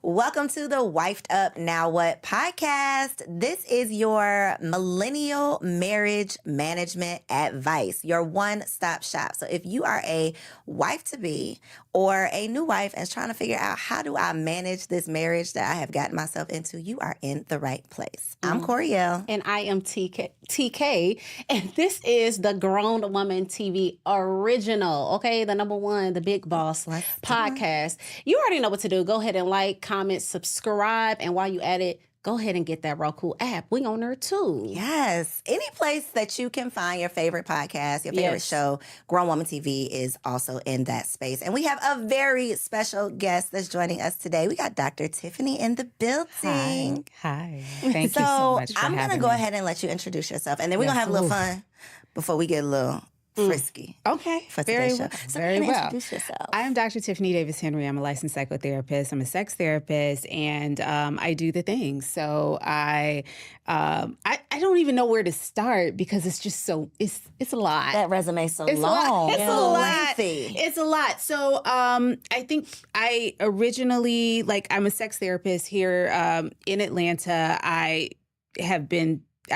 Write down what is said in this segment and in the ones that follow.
Welcome to the Wifed Up Now What podcast. This is your millennial marriage management advice, your one-stop shop. So if you are a wife-to-be or a new wife and is trying to figure out how do I manage this marriage that I have gotten myself into, you are in the right place. I'm Coriel. And I am TK. And this is the Grown Woman TV original, okay? The number one, the Big Boss podcast. You already know what to do. Go ahead and like, comment, subscribe. And while you at it, go ahead and get that Roku app. We on there too. Yes. Any place that you can find your favorite podcast, your favorite show, Grown Woman TV is also in that space. And we have a very special guest that's joining us today. We got Dr. Tiffany in the building. Hi. Thank you so much for I'm going to go me. ahead and let you introduce yourself. And then we're going to have a little fun before we get a little frisky. Okay. For Very today's well. show. So Very well. introduce yourself. I am Dr. Tiffany Davis Henry. I'm a licensed psychotherapist. I'm a sex therapist, and I do the things. So I don't even know where to start because it's just so it's a lot. That resume is so It's long. It's a lot. Lengthy. It's a lot. So I think I originally, I'm a sex therapist here in Atlanta. I've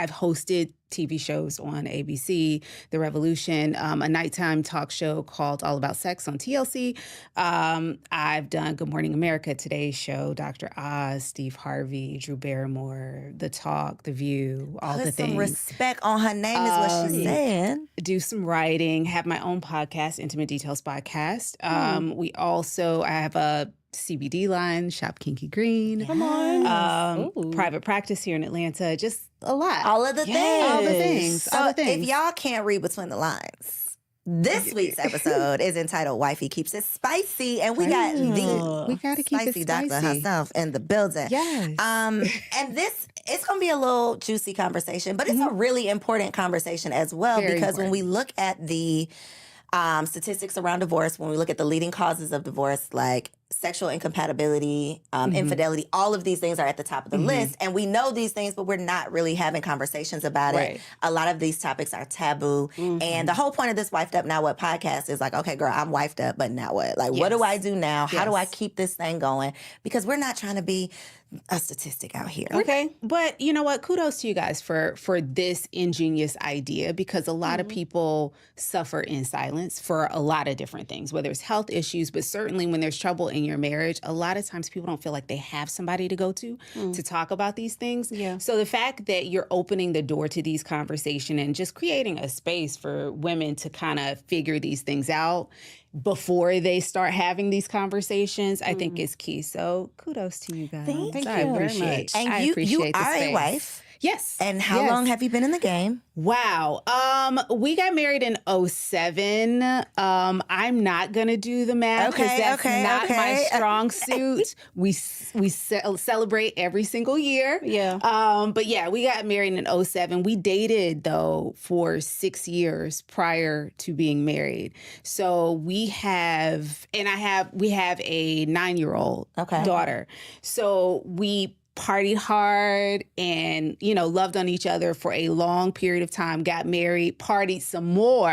hosted TV shows on ABC, The Revolution, a nighttime talk show called All About Sex on TLC. I've done Good Morning America, Today's Show, Dr. Oz, Steve Harvey, Drew Barrymore, The Talk, The View, all the Put some things. respect on her name is what she's saying. Do some writing, have my own podcast, Intimate Details Podcast. I have a CBD line, Shop Kinky Green. Come on. Private practice here in Atlanta. Just a lot. All of the things. All the things. So All the things. if y'all can't read between the lines, this week's episode is entitled Wifey Keeps It Spicy. And we got the We gotta keep it spicy doctor spicy. herself in the building. Yes. And it's going to be a little juicy conversation, but it's a really important conversation as well. Very Because when important. we look at the statistics around divorce, when we look at the leading causes of divorce, like sexual incompatibility, infidelity, all of these things are at the top of the list. And we know these things, but we're not really having conversations about it. Right. A lot of these topics are taboo. And the whole point of this Wifed Up Now What podcast is like, okay, girl, I'm wifed up, but now what? Like, what do I do now? How do I keep this thing going? Because we're not trying to be a statistic out here. Okay. But you know what? Kudos to you guys for this ingenious idea, because a lot of people suffer in silence for a lot of different things, whether it's health issues, but certainly when there's trouble in your marriage, a lot of times people don't feel like they have somebody to go to talk about these things. Yeah. So the fact that you're opening the door to these conversations and just creating a space for women to kind of figure these things out before they start having these conversations, I think is key. So kudos to you guys. Thank I you very appreciate. And I you appreciate the are a space. wife. Yes. And how long have you been in the game? Wow. We got married in 2007. I'm not going to do the math because that's not my strong suit. We celebrate every single year. Yeah. But yeah, we got married in 2007. We dated though for 6 years prior to being married. So we have a 9-year-old daughter. So we partied hard and, loved on each other for a long period of time, got married, partied some more,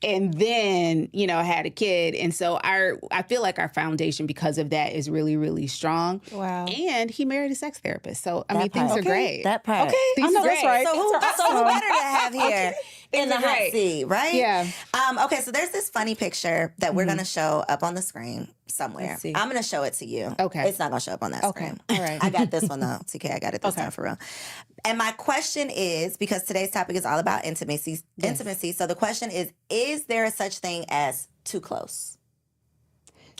and then, had a kid. And so I feel like our foundation because of that is really, really strong. Wow. And he married a sex therapist. So, things are great. That part. Okay. Things I know are that's great. right. So who better to have here in the hot great. seat, right? Yeah. Okay, so there's this funny picture that we're going to show up on the screen somewhere. Let's see. I'm going to show it to you. Okay. It's not going to show up on that Okay. screen. All right. I got this one, though. TK, I got it this time for real. And my question is, because today's topic is all about intimacy. So the question is there a such thing as too close?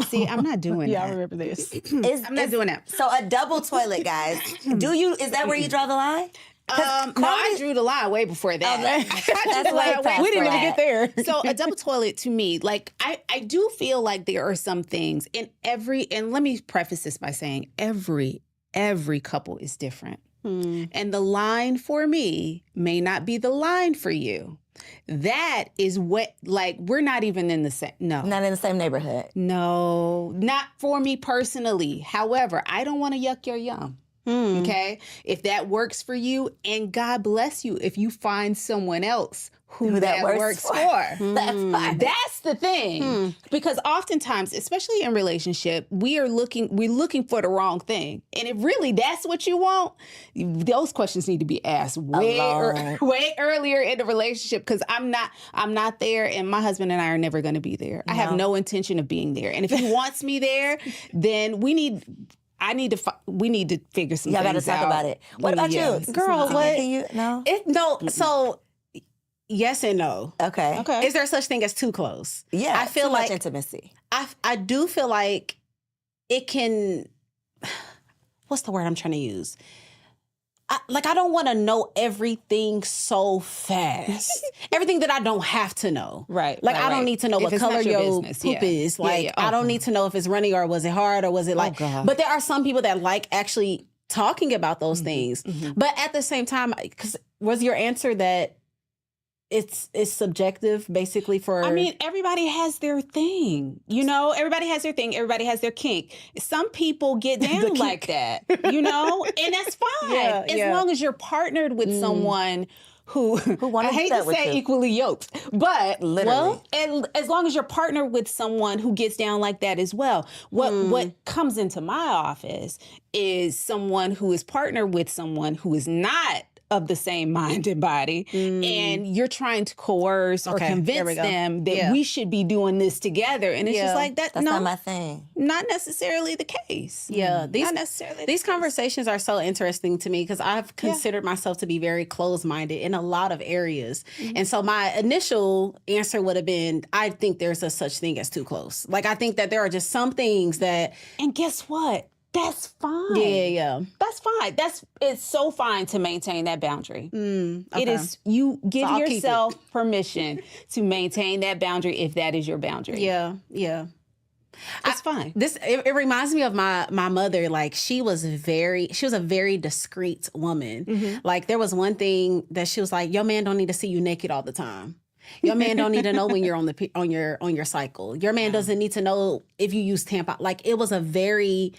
See, I'm not doing Yeah, I that. remember this. I'm not doing that. So a double toilet, guys. Is that where you draw the line? No, I drew the line way before that. That's way past We didn't even that. get there. So a double toilet to me, I do feel like there are some things and let me preface this by saying every couple is different. And the line for me may not be the line for you. That is what, we're not even in the same, no. Not in the same neighborhood. No, not for me personally. However, I don't want to yuck your yum. Okay? If that works for you, and God bless you if you find someone else who that works for. That's fine. That's the thing. Because oftentimes, especially in relationship, we're looking for the wrong thing. And if really that's what you want, those questions need to be asked way earlier in the relationship, because I'm not there, and my husband and I are never going to be there. I have no intention of being there. And if he wants me there, then we need to figure some things out. Y'all got to talk about it. What about you? Girl, what? Can you, no? So yes and no. Okay. Is there such thing as too close? Yeah. I feel too like much intimacy. I do feel like it can. What's the word I'm trying to use? I don't want to know everything so fast. Everything that I don't have to know. Right. Like, I don't need to know what color your poop is. Like, I don't need to know if it's runny or was it hard or was it like. But there are some people that like actually talking about those things. But at the same time, because was your answer that it's subjective, basically? For I mean, everybody has their thing. Everybody has their thing. Everybody has their kink. Some people get down like that, and that's fine. As long as you're partnered with someone who I hate to say equally yoked, but literally, and as long as you're partnered with someone who gets down like that as well. What comes into my office is someone who is partnered with someone who is not of the same mind and body, and you're trying to coerce or convince them that we should be doing this together, and it's just like that. That's not my thing. Not necessarily the case. Not necessarily. These conversations are so interesting to me because I've considered myself to be very closed-minded in a lot of areas, and so my initial answer would have been, I think there's a such thing as too close. Like, I think that there are just some things that, and guess what? That's fine. Yeah. That's fine. It's so fine to maintain that boundary. It is. You give yourself permission to maintain that boundary if that is your boundary. Yeah. It's fine. It reminds me of my mother. Like, she was a very discreet woman. Like, there was one thing that she was like, your man don't need to see you naked all the time. Your man don't need to know when you're on your cycle. Your man doesn't need to know if you use tampon. Like, it was a very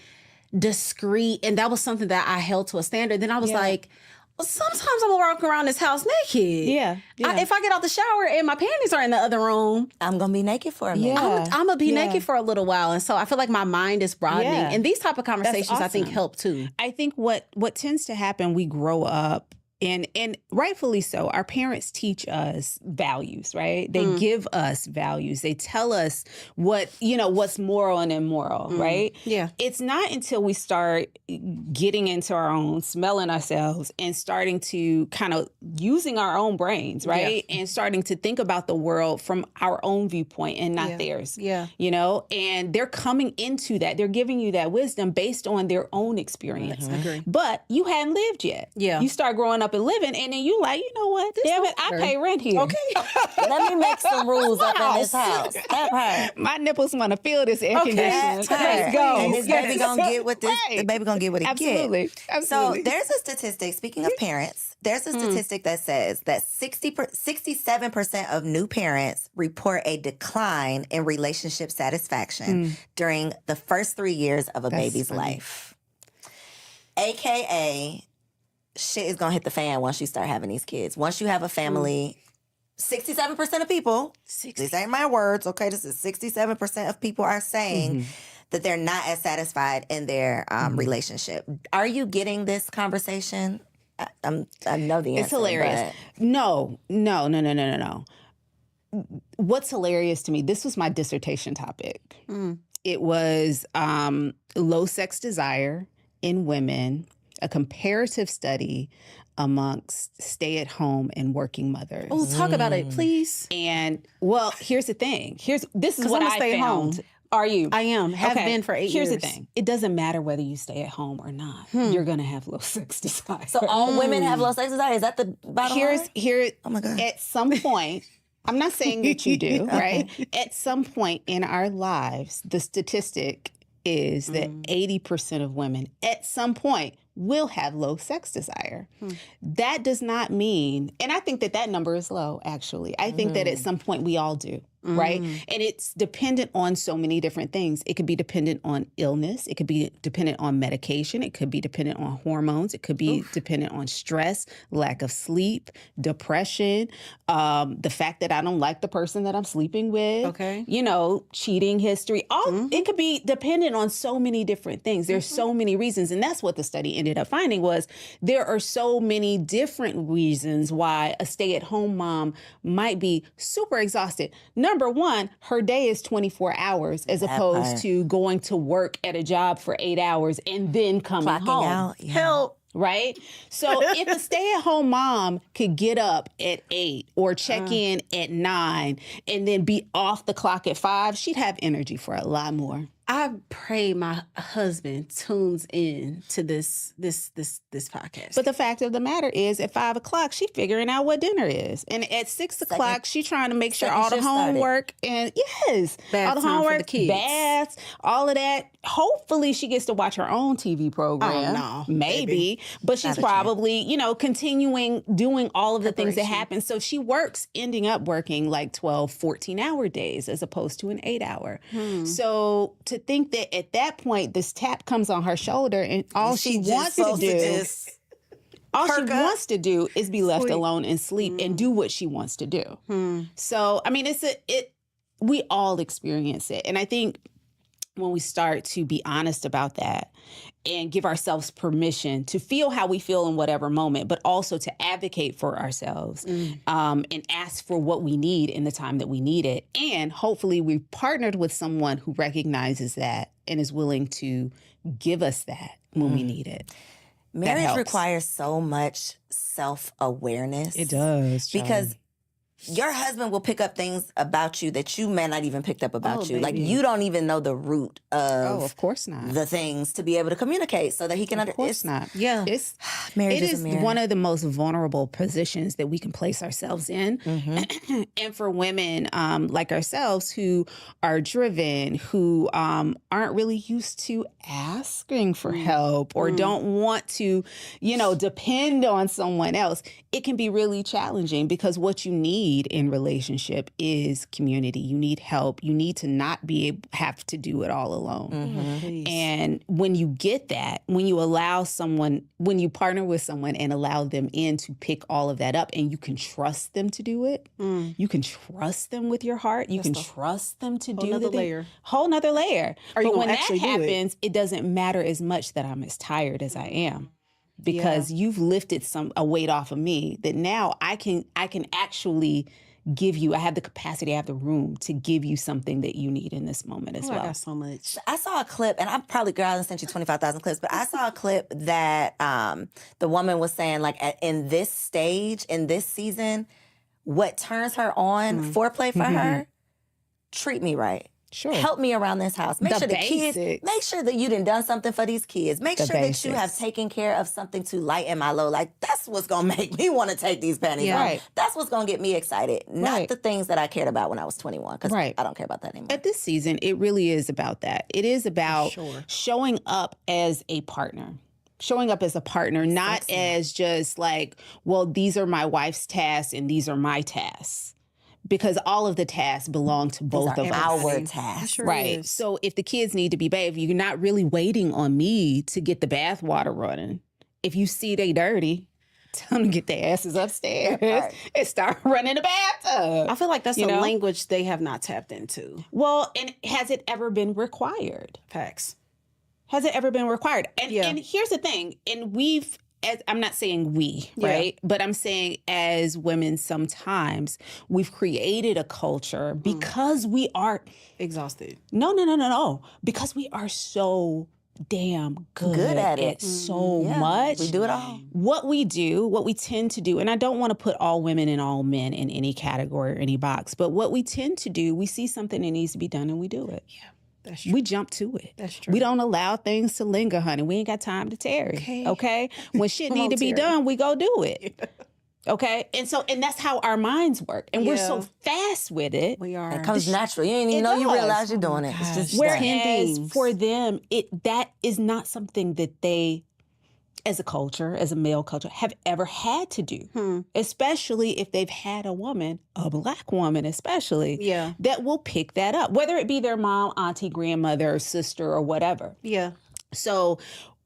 discreet, and that was something that I held to a standard. Then I was like, well, sometimes I'm gonna walk around this house naked. If I get out the shower and my panties are in the other room, I'm gonna be naked for a minute. I'm gonna be naked for a little while. And so I feel like my mind is broadening, and these type of conversations I think help too. I think what tends to happen, we grow up, and rightfully so, our parents teach us values, right? They give us values. They tell us what's moral and immoral, right? Yeah. It's not until we start getting into our own, smelling ourselves, and starting to kind of using our own brains, right? And starting to think about the world from our own viewpoint and not theirs. And they're coming into that. They're giving you that wisdom based on their own experience. Agree. But you hadn't lived yet. You start growing up and living, and then you like, you know what? Damn it, I pay rent here. Okay. Let me make some rules up in this house. That part. My nipples want to feel this air conditioning. Let's go. And this baby gonna get what this. The baby gonna get what it Absolutely. So there's a statistic. Speaking of parents, there's a statistic that says that 67% of new parents report a decline in relationship satisfaction during the first 3 years of a baby's life. AKA, shit is gonna hit the fan once you start having these kids. Once you have a family, 67% of people, these ain't my words, okay? This is 67% of people are saying that they're not as satisfied in their relationship. Are you getting this conversation? I know the answer. It's hilarious. No. What's hilarious to me, this was my dissertation topic. It was low sex desire in women, a comparative study amongst stay-at-home and working mothers. Oh, talk about it, please. And, well, here's the thing. This is what I'm a I stay-at-home. found. Are you? I am. Have been for 8 years. Here's the thing. It doesn't matter whether you stay at home or not. You're going to have low sex desire. So all women have low sex desire? Is that the bottom line? Oh, my God. At some point, I'm not saying that you do, right? At some point in our lives, the statistic is that 80% of women at some point will have low sex desire. That does not mean, and I think that number is low, actually. I think that at some point we all do. right? And it's dependent on so many different things. It could be dependent on illness. It could be dependent on medication. It could be dependent on hormones. It could be dependent on stress, lack of sleep, depression, the fact that I don't like the person that I'm sleeping with, you know, cheating history. It could be dependent on so many different things. There's so many reasons. And that's what the study ended up finding was there are so many different reasons why a stay-at-home mom might be super exhausted. Number one, her day is 24 hours as opposed to going to work at a job for 8 hours and then coming home. Out. Help. Right? So if a stay-at-home mom could get up at 8 or check in at 9 and then be off the clock at 5, she'd have energy for a lot more. I pray my husband tunes in to this podcast. But the fact of the matter is, at 5 o'clock, she figuring out what dinner is, and at 6 o'clock, she trying to make sure all the homework and all the homework, for the kids. baths, all of that. Hopefully, she gets to watch her own TV program. Oh, no, maybe, but she's probably continuing doing all of the things that happen. So she works, ending up working like 12, 14-hour days as opposed to an 8-hour. So to think that at that point, this tap comes on her shoulder and all she wants to do, wants to do is be left alone and sleep and do what she wants to do. So, I mean, we all experience it. And I think when we start to be honest about that and give ourselves permission to feel how we feel in whatever moment, but also to advocate for ourselves and ask for what we need in the time that we need it. And hopefully we've partnered with someone who recognizes that and is willing to give us that when we need it. Marriage requires so much self-awareness. It does. Because your husband will pick up things about you that you may not even picked up about you. Baby. Like you don't even know the root of course not. The things to be able to communicate so that he can understand. Of course not. Yeah. Marriage is one of the most vulnerable positions that we can place ourselves in. And for women like ourselves who are driven, who aren't really used to asking for help or don't want to, depend on someone else, it can be really challenging because what you need in relationship is community. You need help. You need to not have to do it all alone. And when you get that, when you partner with someone and allow them in to pick all of that up and you can trust them to do it, you can trust them with your heart, you can trust them to do the thing. Whole nother layer. But when that happens, it doesn't matter as much that I'm as tired as I am. Because you've lifted a weight off of me that now I can actually give you. I have the capacity, I have the room to give you something that you need in this moment as well. I got so much. I saw a clip, and I'm probably, girl, I sent you 25,000 clips, but I saw a clip that the woman was saying, like, in this stage, in this season, what turns her on, foreplay for her, treat me right. Sure. Help me around this house. Make sure the kids, make sure that you done something for these kids. Make sure that you have taken care of something to lighten my load. Like, that's what's going to make me want to take these panties off. Right. That's what's going to get me excited. Not the things that I cared about when I was 21, because I don't care about that anymore. At this season, it really is about that. It is about showing up as a partner. Showing up as a partner, not as just like, well, these are my wife's tasks and these are my tasks. Because all of the tasks belong to both of us. Our tasks. Right. So if the kids need to be bathed, you're not really waiting on me to get the bath water running. If you see they dirty, tell them to get their asses upstairs and start running the bathtub. I feel like that's a language they have not tapped into. Well, and has it ever been required? Facts. Has it ever been required? And here's the thing, and I'm not saying we, right? But I'm saying as women, sometimes we've created a culture because we are exhausted. No. Because we are so damn good at it so much. We do it all. What we tend to do, and I don't want to put all women and all men in any category or any box, but what we tend to do, we see something that needs to be done and we do it. Yeah. That's true. We jump to it. That's true. We don't allow things to linger, honey. We ain't got time to tarry. Okay? When shit need to be done, we go do it. Okay? And that's how our minds work. And we're so fast with it. We are. It comes natural. You ain't even know you realize you're doing it. It's just whereas for them, that is not something that they as a culture, as a male culture, have ever had to do, especially if they've had a woman, a Black woman especially, that will pick that up, whether it be their mom, auntie, grandmother, sister, or whatever. Yeah. So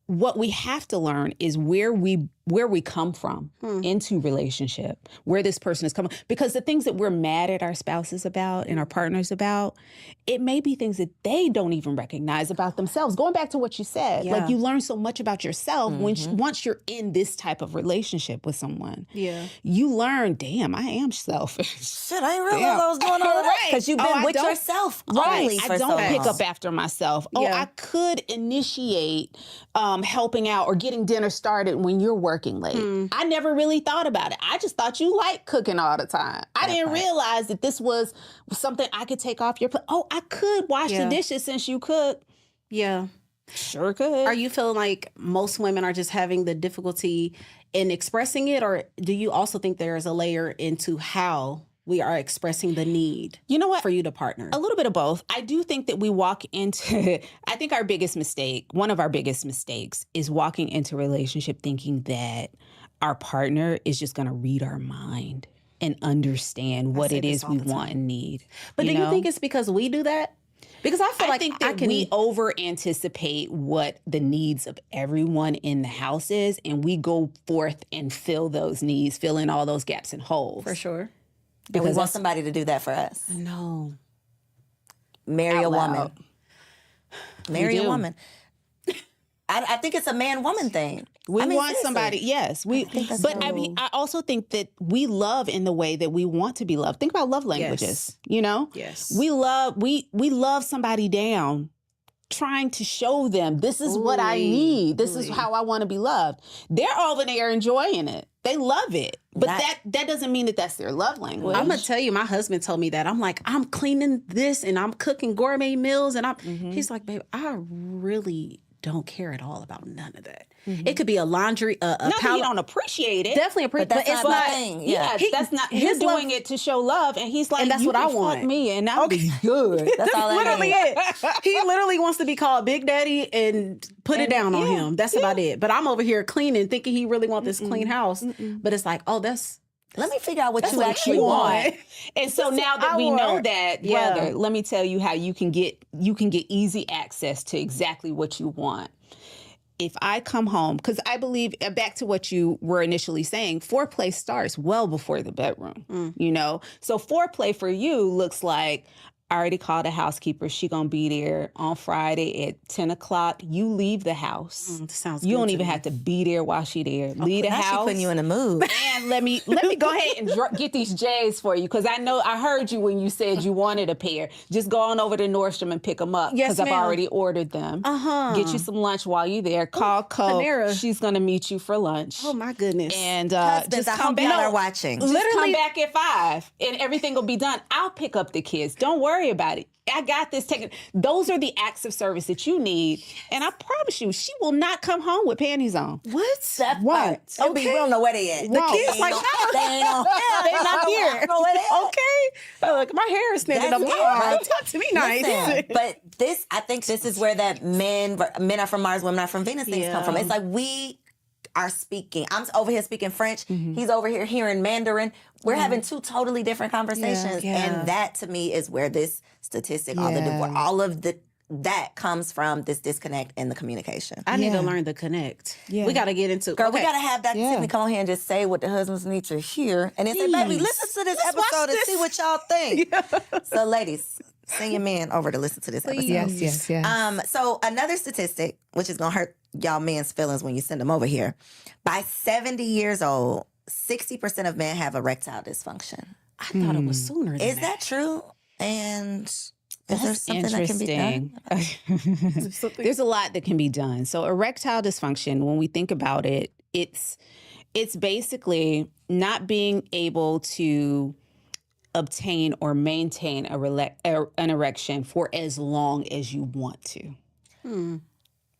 what we have to learn is where we come from into relationship, where this person is coming. Because the things that we're mad at our spouses about and our partners about, it may be things that they don't even recognize about themselves. Going back to what you said, like you learn so much about yourself when once you're in this type of relationship with someone. Yeah. You learn, damn, I am selfish. Shit, I didn't realize I was doing all of that. Because you've been with yourself only for so long. I don't pick up after myself. Oh, I could initiate helping out or getting dinner started when you're working late. I never really thought about it. I just thought you liked cooking all the time. I didn't realize that this was something I could take off your plate. Oh, I could wash the dishes since you cook. Yeah. Sure could. Are you feeling like most women are just having the difficulty in expressing it, or do you also think there is a layer into how we are expressing the need, you know what, for you to partner? A little bit of both. I do think that we walk into, I think our biggest mistake, one of our biggest mistakes is walking into a relationship thinking that our partner is just going to read our mind and understand what it is we want and need. But do you think it's because we do that? Because I feel like think that we over anticipate what the needs of everyone in the house is, and we go forth and fill those needs, fill in all those gaps and holes. For sure. And we want somebody to do that for us. No. Marry a woman. Marry a do. woman. I think it's a man-woman thing. We want seriously. somebody, yes. I mean, I also think that we love in the way that we want to be loved. Think about love languages, you know? Yes. We love somebody down, trying to show them this is what I need. This is how I want to be loved. They're over there enjoying it. They love it. But that doesn't mean that that's their love language. I'm going to tell you, my husband told me that. I'm like, I'm cleaning this and I'm cooking gourmet meals. And he's like, babe, I really don't care at all about none of that. It could be a laundry, not that he don't appreciate it. Definitely appreciate, but it's not a thing. Yeah, that's not. He's doing it to show love, and he's like, and that's you what I can want. Fuck me, and I'll be good. That's all I literally need. it. He literally wants to be called Big Daddy and put it down on him. That's about it. But I'm over here cleaning, thinking he really wants this clean house. But it's like, oh, let me figure out what you what actually you want. And so now that we know that, brother, let me tell you how you can get easy access to exactly what you want. If I come home, because I believe, back to what you were initially saying, foreplay starts well before the bedroom, you know? So foreplay for you looks like, I already called a housekeeper. She gonna be there on Friday at 10 o'clock. You leave the house. Sounds you good don't to even me. have to be there while she there. Leave the Now house. she putting you in the mood. And let me go ahead and get these J's for you, because I heard you when you said you wanted a pair. Just go on over to Nordstrom and pick them up, because I've already ordered them. Get you some lunch while you're there. Call Co. Panera. She's gonna meet you for lunch. Oh my goodness. And Husbands, just I come hope back. y'all are watching. Just Literally- come back at 5 and everything will be done. I'll pick up the kids. Don't worry about it. I got this taken. Those are the acts of service that you need. And I promise you, she will not come home with panties on. What? What? Okay. We don't know where they at. The kids like, they ain't on. they're not here. I don't know where they at. Okay. Like, my hair is standing That's up. it, Oh, right? talk to me nice. Listen, but I think this is where that men are from Mars, women are from Venus things come from. It's like we are speaking. I'm over here speaking French. He's over here hearing Mandarin. We're having two totally different conversations. And that to me is where this statistic, all of that comes from, this disconnect in the communication. I need to learn the connect. We got to get into Girl, we got to have Dr. Tiffany come on here and just say what the husbands need to hear. And then say, baby, listen to this episode and see what y'all think. So ladies, send your man over to listen to this episode. Yes. So another statistic, which is going to hurt y'all men's feelings when you send them over here. By 70 years old, 60% of men have erectile dysfunction. I thought it was sooner than Is that true? And is there something that can be done? There's a lot that can be done. So erectile dysfunction, when we think about it, it's basically not being able to obtain or maintain an erection for as long as you want to.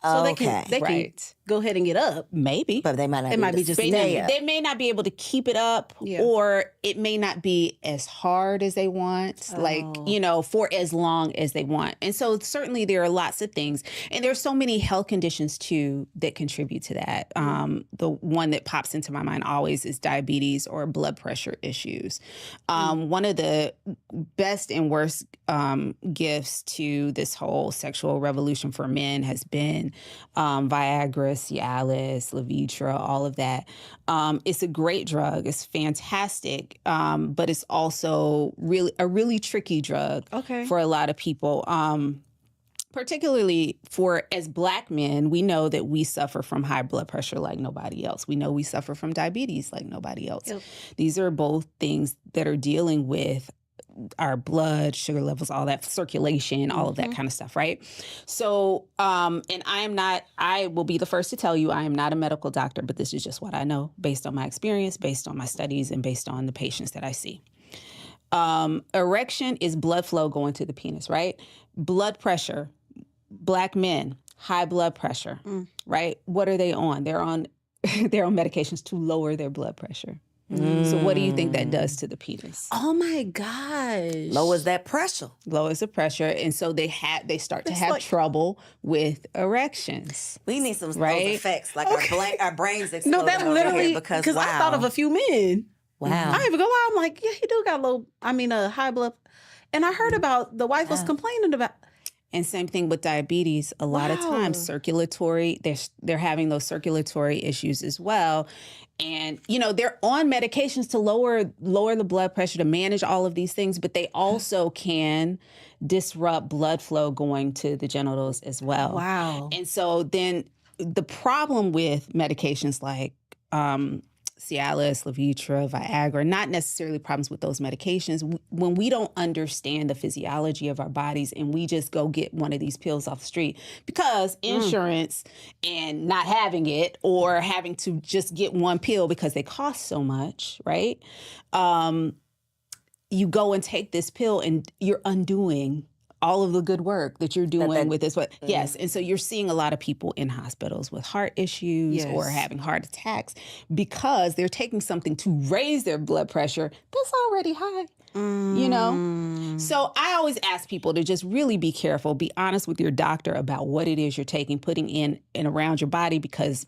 So they Okay. can go ahead and get up. Maybe. But they might not It be might able be to just stay up. They may not be able to keep it up, Yeah. or it may not be as hard as they want, like, you know, for as long as they want. And so certainly there are lots of things. And there's so many health conditions too that contribute to that. The one that pops into my mind always is diabetes or blood pressure issues. One of the best and worst gifts to this whole sexual revolution for men has been Viagra, Cialis, Levitra, all of that. It's a great drug. It's fantastic, but it's also a really tricky drug for a lot of people. Particularly as Black men, we know that we suffer from high blood pressure like nobody else. We know we suffer from diabetes like nobody else. Yep. These are both things that are dealing with our blood, sugar levels, all that, circulation, all of that kind of stuff, right? So, and I will be the first to tell you, I am not a medical doctor, but this is just what I know based on my experience, based on my studies, and based on the patients that I see. Erection is blood flow going to the penis, right? Blood pressure, Black men, high blood pressure, right? What are they on? They're on medications to lower their blood pressure. So what do you think that does to the penis? Oh my gosh. Lowers that pressure. Lowers the pressure. And so they start to have trouble with erections. We need some of those Right? effects, like our brains exploding No, that over literally, here because because I thought of a few men. Wow. I ain't even gonna lie. I'm like, yeah, he do got a high blood. And I heard about the wife was complaining about. And same thing with diabetes. A lot of times circulatory, they're having those circulatory issues as well. And, you know, they're on medications to lower the blood pressure, to manage all of these things, but they also can disrupt blood flow going to the genitals as well. Wow. And so then the problem with medications like Cialis, Levitra, Viagra, not necessarily problems with those medications. When we don't understand the physiology of our bodies and we just go get one of these pills off the street because insurance and not having it, or having to just get one pill because they cost so much, right? You go and take this pill and you're undoing all of the good work that you're doing with this. Yes. And so you're seeing a lot of people in hospitals with heart issues or having heart attacks because they're taking something to raise their blood pressure that's already high, you know? So I always ask people to just really be careful, be honest with your doctor about what it is you're taking, putting in and around your body, because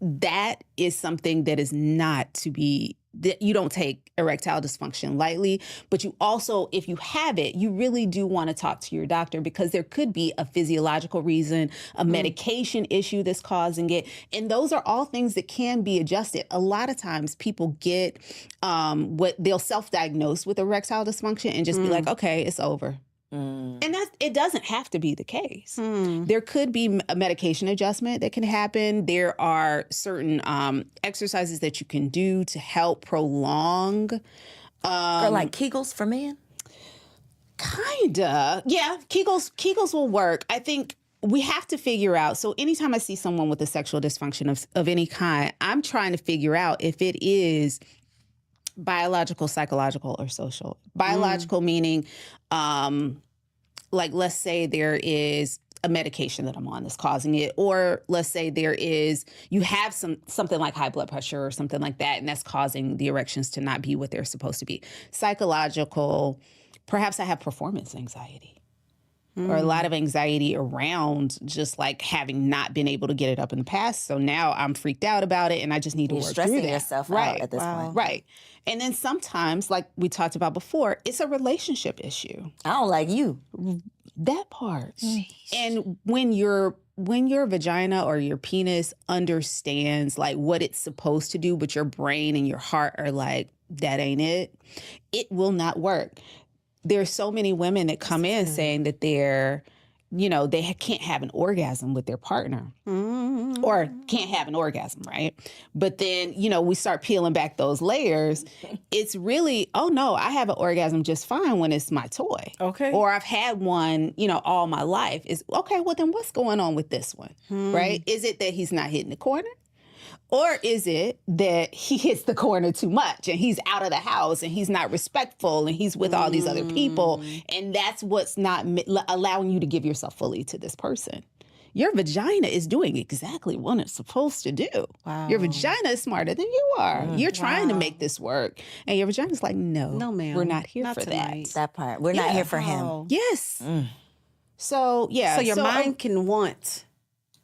that is something that is not to be, that you don't take erectile dysfunction lightly, but you also, if you have it, you really do want to talk to your doctor, because there could be a physiological reason, a medication issue that's causing it. And those are all things that can be adjusted. A lot of times people get what they'll self-diagnose with erectile dysfunction and just be like, okay, it's over. And it doesn't have to be the case. There could be a medication adjustment that can happen. There are certain exercises that you can do to help prolong. Or like Kegels for men? Kinda. Yeah, Kegels will work. I think we have to figure out. So anytime I see someone with a sexual dysfunction of any kind, I'm trying to figure out if it is biological, psychological, or social. Biological meaning, like, let's say there is a medication that I'm on that's causing it, or let's say you have something like high blood pressure or something like that, and that's causing the erections to not be what they're supposed to be. Psychological, perhaps I have performance anxiety. Or a lot of anxiety around just like having not been able to get it up in the past. So now I'm freaked out about it and I just need to work through that. Stressing yourself out at this point. Right. And then sometimes, like we talked about before, it's a relationship issue. I don't like you. That part. And when your vagina or your penis understands like what it's supposed to do, but your brain and your heart are like, that ain't it, it will not work. There's so many women that come in saying that they can't have an orgasm with their partner or can't have an orgasm, right? But then, we start peeling back those layers. It's really, oh no, I have an orgasm just fine when it's my toy. Okay. Or I've had one, all my life. Is okay, well then what's going on with this one, right? Is it that he's not hitting the corner? Or is it that he hits the corner too much and he's out of the house and he's not respectful and he's with all these other people, and that's what's not allowing you to give yourself fully to this person? your vagina is doing exactly what it's supposed to do. Wow. Your vagina is smarter than you are. You're trying to make this work. And your vagina's like, no, ma'am. we're not here Not for tonight. That part. We're not here for him. Wow. that. Yes. So, yeah. So your mind can want,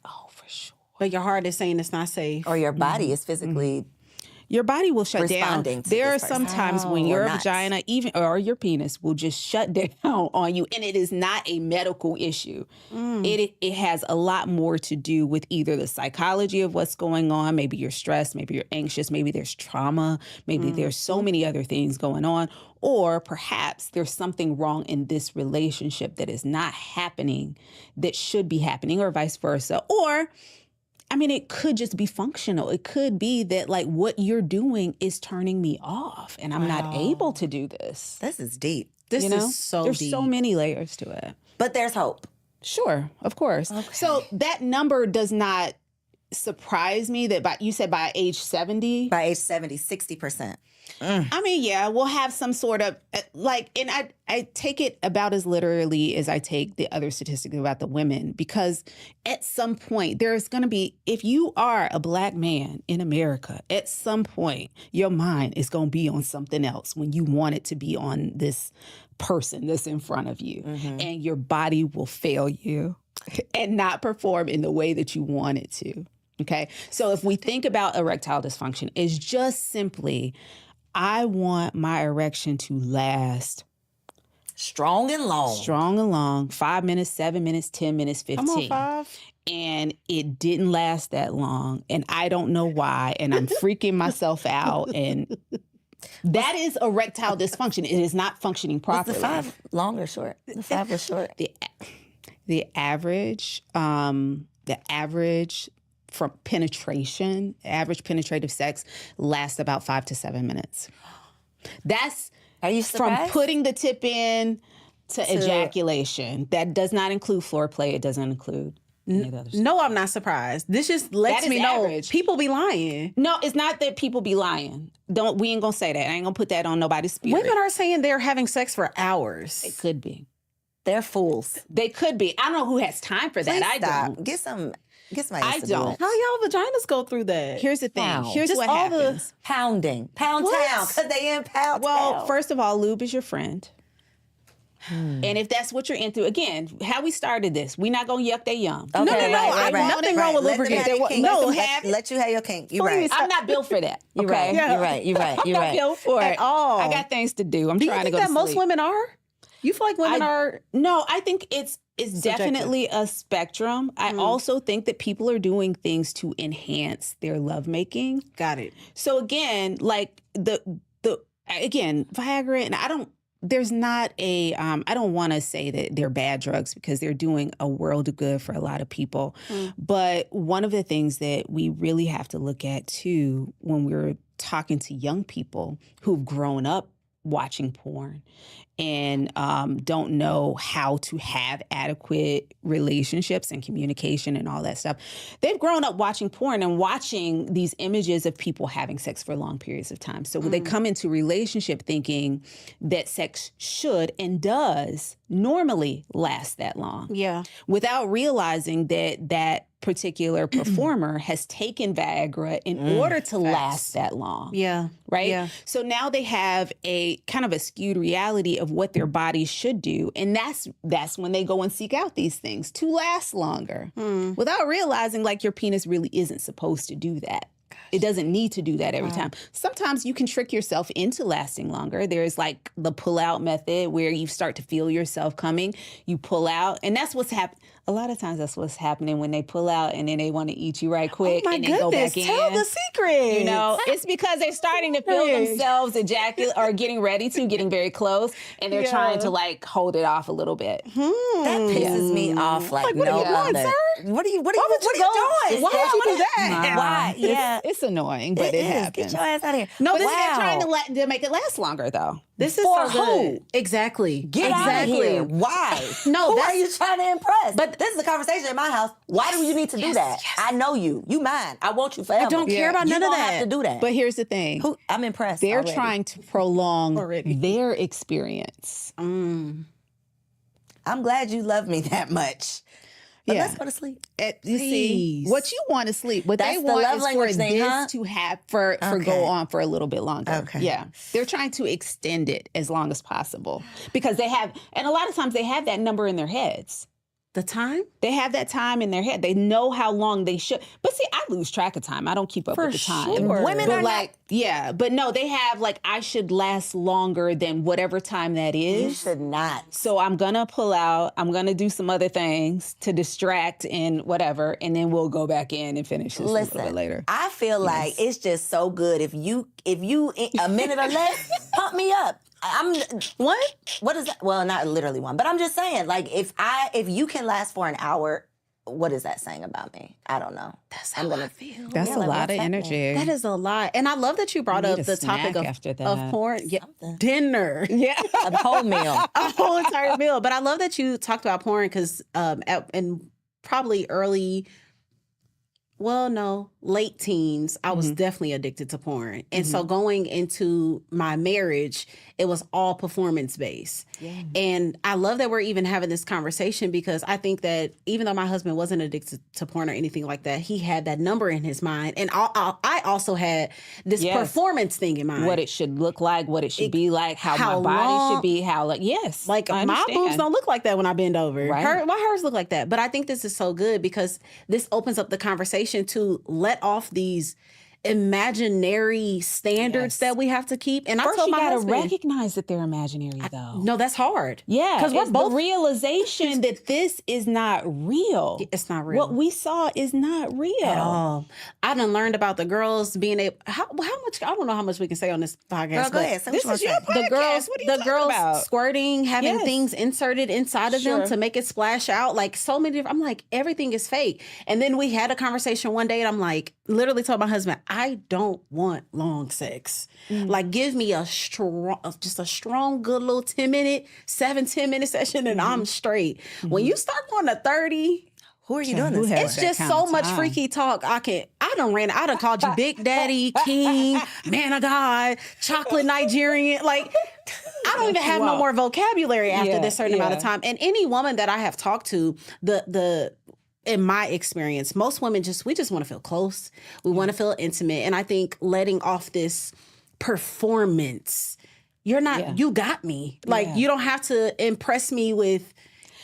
oh, for sure. but your heart is saying it's not safe. Or your body is physically Your body will shut down. Responding to There are this some person. times when Oh, your or not. vagina, even or your penis, will just shut down on you, and it is not a medical issue. It has a lot more to do with either the psychology of what's going on. Maybe you're stressed. Maybe you're anxious. Maybe there's trauma. Maybe there's so many other things going on, or perhaps there's something wrong in this relationship that is not happening that should be happening, or vice versa, or. I mean, it could just be functional. It could be that like what you're doing is turning me off and I'm not able to do this. This is deep. This You know, is so there's deep. so many layers to it. But there's hope. Sure, of course. So that number does not surprise me that you said by age 70. By age 70, 60%. I mean, yeah, we'll have some sort of and I take it about as literally as I take the other statistics about the women, because at some point there's going to be, if you are a Black man in America, at some point your mind is going to be on something else when you want it to be on this person that's in front of you, and your body will fail you and not perform in the way that you want it to. Okay. So if we think about erectile dysfunction, it's just simply, I want my erection to last Strong and long. strong and long, 5 minutes, 7 minutes, 10 minutes, 15. I'm on 5. And it didn't last that long. And I don't know why. And I'm freaking myself out. And that is erectile dysfunction. It is not functioning Was properly. the 5 long or short? The 5 was short. The average from penetration, average penetrative sex lasts about 5 to 7 minutes. That's Are you from surprised? putting the tip in to ejaculation. That does not include foreplay. It doesn't include any of the other stuff. No, I'm not surprised. This just lets That me is know average. people be lying. No, it's not that people be lying. We ain't gonna say that. I ain't gonna put that on nobody's spirit. Women are saying they're having sex for hours. It could be. They're fools. They could be. I don't know who has time for that. Please I stop. don't. Get somebody I else to don't. do it. How y'all vaginas go through that? Here's the thing. Wow. Here's Just what all the- happens. Pounding. Pound What? town. Because they in pound Well, town. first of all, lube is your friend. And if that's what you're into, again, how we started this, we're not gonna yuck they yum. Okay, no, right, I- right, nothing right. wrong with Let them lubricant. have your There kink. wa- no, let, them have- let you have your kink. You're right. I'm not built for that. You're Okay? right. Yeah. You're right. You're right. I'm You're not right. built for At it. all. I got things to do. I'm Do you trying to think go that to most sleep. women are? You feel like women are? No, I think it's definitely a spectrum. I also think that people are doing things to enhance their lovemaking. Got it. So again, like the Viagra, and there's not a, I don't want to say that they're bad drugs because they're doing a world of good for a lot of people. But one of the things that we really have to look at too, when we're talking to young people who've grown up watching porn and don't know how to have adequate relationships and communication and all that stuff. They've grown up watching porn and watching these images of people having sex for long periods of time. So they come into relationship thinking that sex should and does normally last that long. Yeah. Without realizing that that particular performer has taken Viagra in order to last that long. Yeah. Right? Yeah. So now they have a kind of a skewed reality of what their bodies should do. And that's when they go and seek out these things to last longer without realizing like your penis really isn't supposed to do that. It doesn't need to do that every time. Sometimes you can trick yourself into lasting longer. There's like the pull out method where you start to feel yourself coming, you pull out, and that's what's happening. A lot of times that's what's happening when they pull out and then they want to eat you right quick Oh my and then goodness. go back Tell in. the secret. You know, it's because they're starting to feel themselves ejaculate or getting ready to, getting very close, and they're trying to like hold it off a little bit. That pisses me off like, what no are you doing, other. sir? What are you would doing? you Why would you do that? Why? Yeah. It's annoying, but it is. happens. Get your ass out of here. No, but wow. they're trying to make it last longer, though. This is For so who? good. Exactly. Get out of exactly. here. Why? No, Who that's- are you trying to impress? But this is a conversation in my house. Why do you need to do that? I know you. You mine. I want you forever. I don't care about you none of don't that. have to do that. But here's the thing. I'm impressed. They're already. trying to prolong Already. their experience. I'm glad you love me that much. But let's go to sleep. You see, what you want to sleep. What That's they the want love is language for thing, this huh? to have for go on for a little bit longer. Okay. Yeah. They're trying to extend it as long as possible because they have, and a lot of times they have that number in their heads. The time? They have that time in their head. They know how long they should. But see, I lose track of time. I don't keep up with the time. Sure. Women But are like, yeah, but no, they have like, I should last longer than whatever time that is. You should not. So I'm going to pull out. I'm going to do some other things to distract and whatever. And then we'll go back in and finish this a little bit later. I feel like it's just so good if you a minute or less, pump me up. What is that? Well, not literally one, but I'm just saying, like, if you can last for an hour, what is that saying about me? I don't know. That's how I feel. That's a lot of energy. That is a lot. And I love that you brought up the topic of porn. Yeah, dinner. Yeah. A whole meal. A whole entire meal. But I love that you talked about porn because in probably late teens, I was definitely addicted to porn. And so going into my marriage, it was all performance based. Yeah. And I love that we're even having this conversation because I think that even though my husband wasn't addicted to porn or anything like that, he had that number in his mind. And I also had this performance thing in mind. What it should look like, what it should be like, how my body should be, like my boobs don't look like that when I bend over. Right. Hers look like that. But I think this is so good because this opens up the conversation to let off these imaginary standards that we have to keep. And first, I told my gotta husband, recognize that they're imaginary, though. No, that's hard. Yeah, because we're both the realization that this is not real. It's not real. What we saw is not real at all. I done learned about the girls being able. How much? I don't know how much we can say on this podcast. Girl, go ahead. This is your podcast. The girls squirting, having things inserted inside of them to make it splash out. Like so many different. I'm like, everything is fake. And then we had a conversation one day, and I'm like, literally told my husband, I don't want long sex. Like, give me a strong, good little 10 minute session, and I'm straight. When you start going to 30. Who are you doing this? It's just so much freaky talk. I done called you Big Daddy, King, Man of God, Chocolate Nigerian. Like, I don't even have no more vocabulary after this certain amount of time. And any woman that I have talked to, in my experience, most women we just want to feel close. We want to feel intimate. And I think letting off this performance, you got me. Like, you don't have to impress me with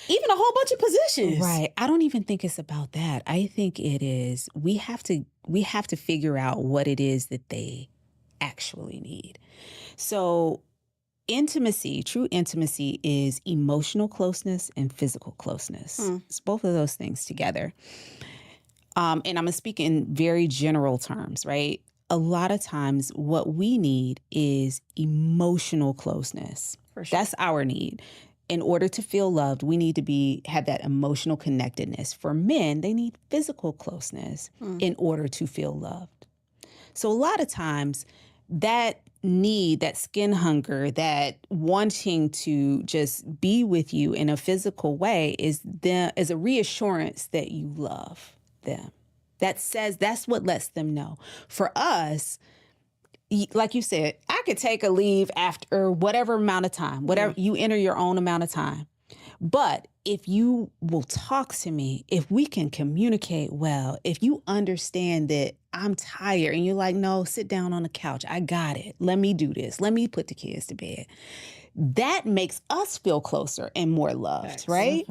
even a whole bunch of positions. Right. I don't even think it's about that. I think it is, we have to figure out what it is that they actually need. So true intimacy is emotional closeness and physical closeness. It's both of those things together. And I'm going to speak in very general terms, right? A lot of times what we need is emotional closeness. For sure. That's our need. In order to feel loved, we need to have that emotional connectedness. For men, they need physical closeness in order to feel loved. So a lot of times that need, that skin hunger, that wanting to just be with you in a physical way is a reassurance that you love them. That's what lets them know. For us, like you said, I could take a leave after whatever amount of time, you enter your own amount of time. But if you will talk to me, if we can communicate well, if you understand that I'm tired and you're like, no, sit down on the couch. I got it. Let me do this. Let me put the kids to bed. That makes us feel closer and more loved, right?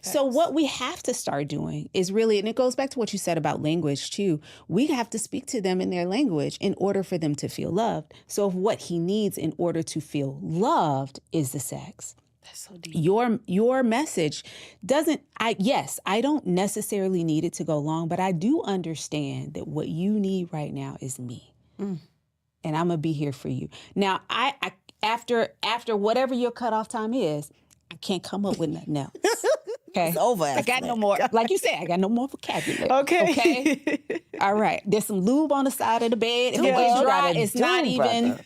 So what we have to start doing is really, and it goes back to what you said about language too, we have to speak to them in their language in order for them to feel loved. So if what he needs in order to feel loved is the sex. That's so deep. Your message I don't necessarily need it to go long, but I do understand that what you need right now is me. And I'm going to be here for you. Now, after whatever your cutoff time is, I can't come up with nothing else. Okay. It's over. I got no more, like you said, I got no more vocabulary. Okay. All right. There's some lube on the side of the bed. If it gets dry, it's not even...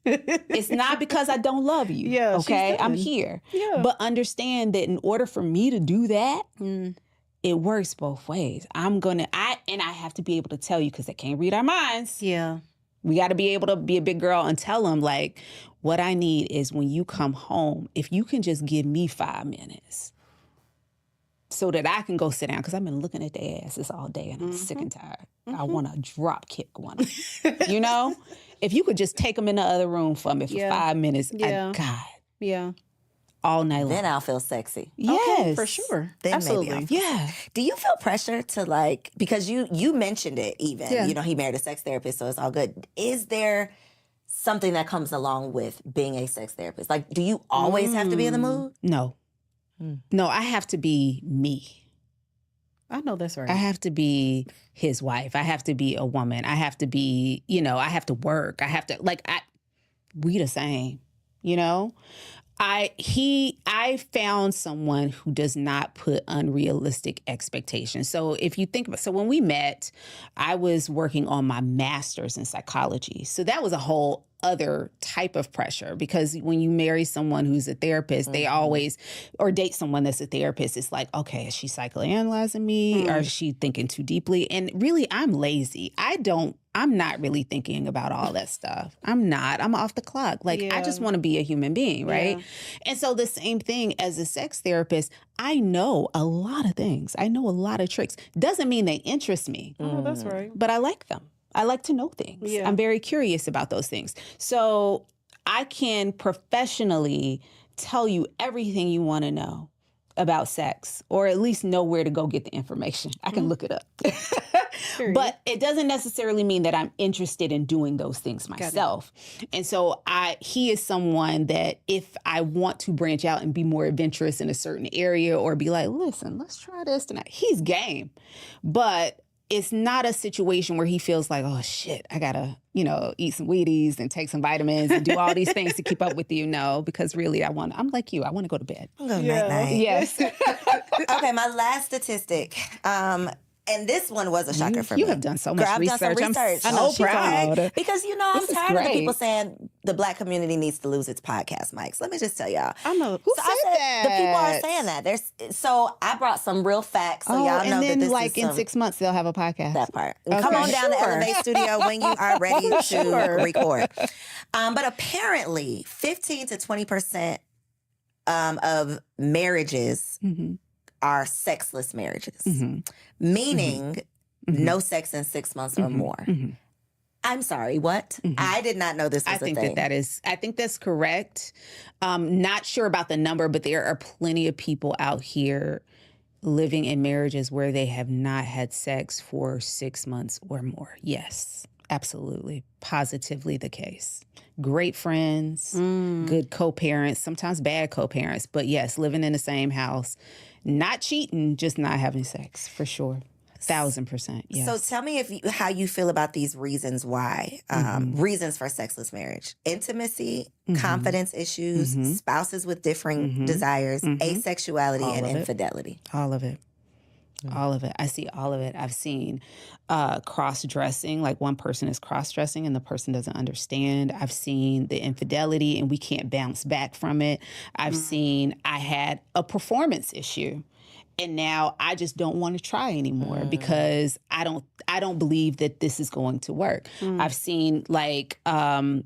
It's not because I don't love you. Yeah, okay, I'm here. Yeah. But understand that in order for me to do that, it works both ways. I have to be able to tell you because they can't read our minds. Yeah. We got to be able to be a big girl and tell them, like, what I need is when you come home, if you can just give me 5 minutes so that I can go sit down, because I've been looking at their asses all day and I'm sick and tired. I want to drop kick one of them. You know? If you could just take them in the other room for me for 5 minutes, God. Yeah. All night long. Then I'll feel sexy. Yes. Okay, for sure. Then Absolutely. maybe I'll feel Yeah. Do you feel pressure to like, because you mentioned it even, Yeah. you know, he married a sex therapist, so it's all good. Is there something that comes along with being a sex therapist? Like, do you always have to be in the mood? No. No, I have to be me. I know that's right. I have to be his wife. I have to be a woman. I have to be, you know, I have to work. I have to, like, we the same, you know? I found someone who does not put unrealistic expectations. So if you think about, so when we met, I was working on my master's in psychology. So that was a whole other type of pressure, because when you marry someone who's a therapist, they always, or date someone that's a therapist, it's like, okay, is she psychoanalyzing me? Or is she thinking too deeply? And really, I'm lazy. I'm not really thinking about all that stuff. I'm off the clock. Like, I just want to be a human being, right? Yeah. And so the same thing as a sex therapist, I know a lot of things. I know a lot of tricks. Doesn't mean they interest me. Oh, that's right. But I like them. I like to know things. Yeah. I'm very curious about those things. So I can professionally tell you everything you want to know about sex, or at least know where to go get the information. I can look it up. But it doesn't necessarily mean that I'm interested in doing those things myself. And so he is someone that if I want to branch out and be more adventurous in a certain area, or be like, listen, let's try this tonight, he's game. But it's not a situation where he feels like, oh shit, I gotta, you know, eat some Wheaties and take some vitamins and do all these things to keep up with you. No, because really I'm like you, I want to go to bed. I'm going night-night. Yes. Okay, my last statistic. And this one was a shocker for me. You have done so much research. I've done some research. I'm so proud. Because, you know, I'm tired of the people saying the Black community needs to lose its podcast mics. Let me just tell y'all. I know. Who said that? The people are saying that. So I brought some real facts so y'all know that this like is in 6 months they'll have a podcast. That part. Okay. Come on down to Elevate Studio when you are ready to record. But apparently 15 to 20% of marriages are sexless marriages, meaning no sex in 6 months or more. I'm sorry, what? I did not know this was a thing. I think that's correct. Not sure about the number, but there are plenty of people out here living in marriages where they have not had sex for 6 months or more. Yes, absolutely. Positively the case. Great friends, good co-parents, sometimes bad co-parents, but yes, living in the same house. Not cheating, just not having sex, for sure. 1,000%. Yes. So tell me how you feel about these reasons why, reasons for sexless marriage. Intimacy, confidence issues, spouses with differing desires, asexuality, and infidelity. All of it. All of it. I see all of it. I've seen cross-dressing, like one person is cross-dressing and the person doesn't understand. I've seen the infidelity and we can't bounce back from it. I've seen I had a performance issue and now I just don't want to try anymore because I don't believe that this is going to work. I've seen like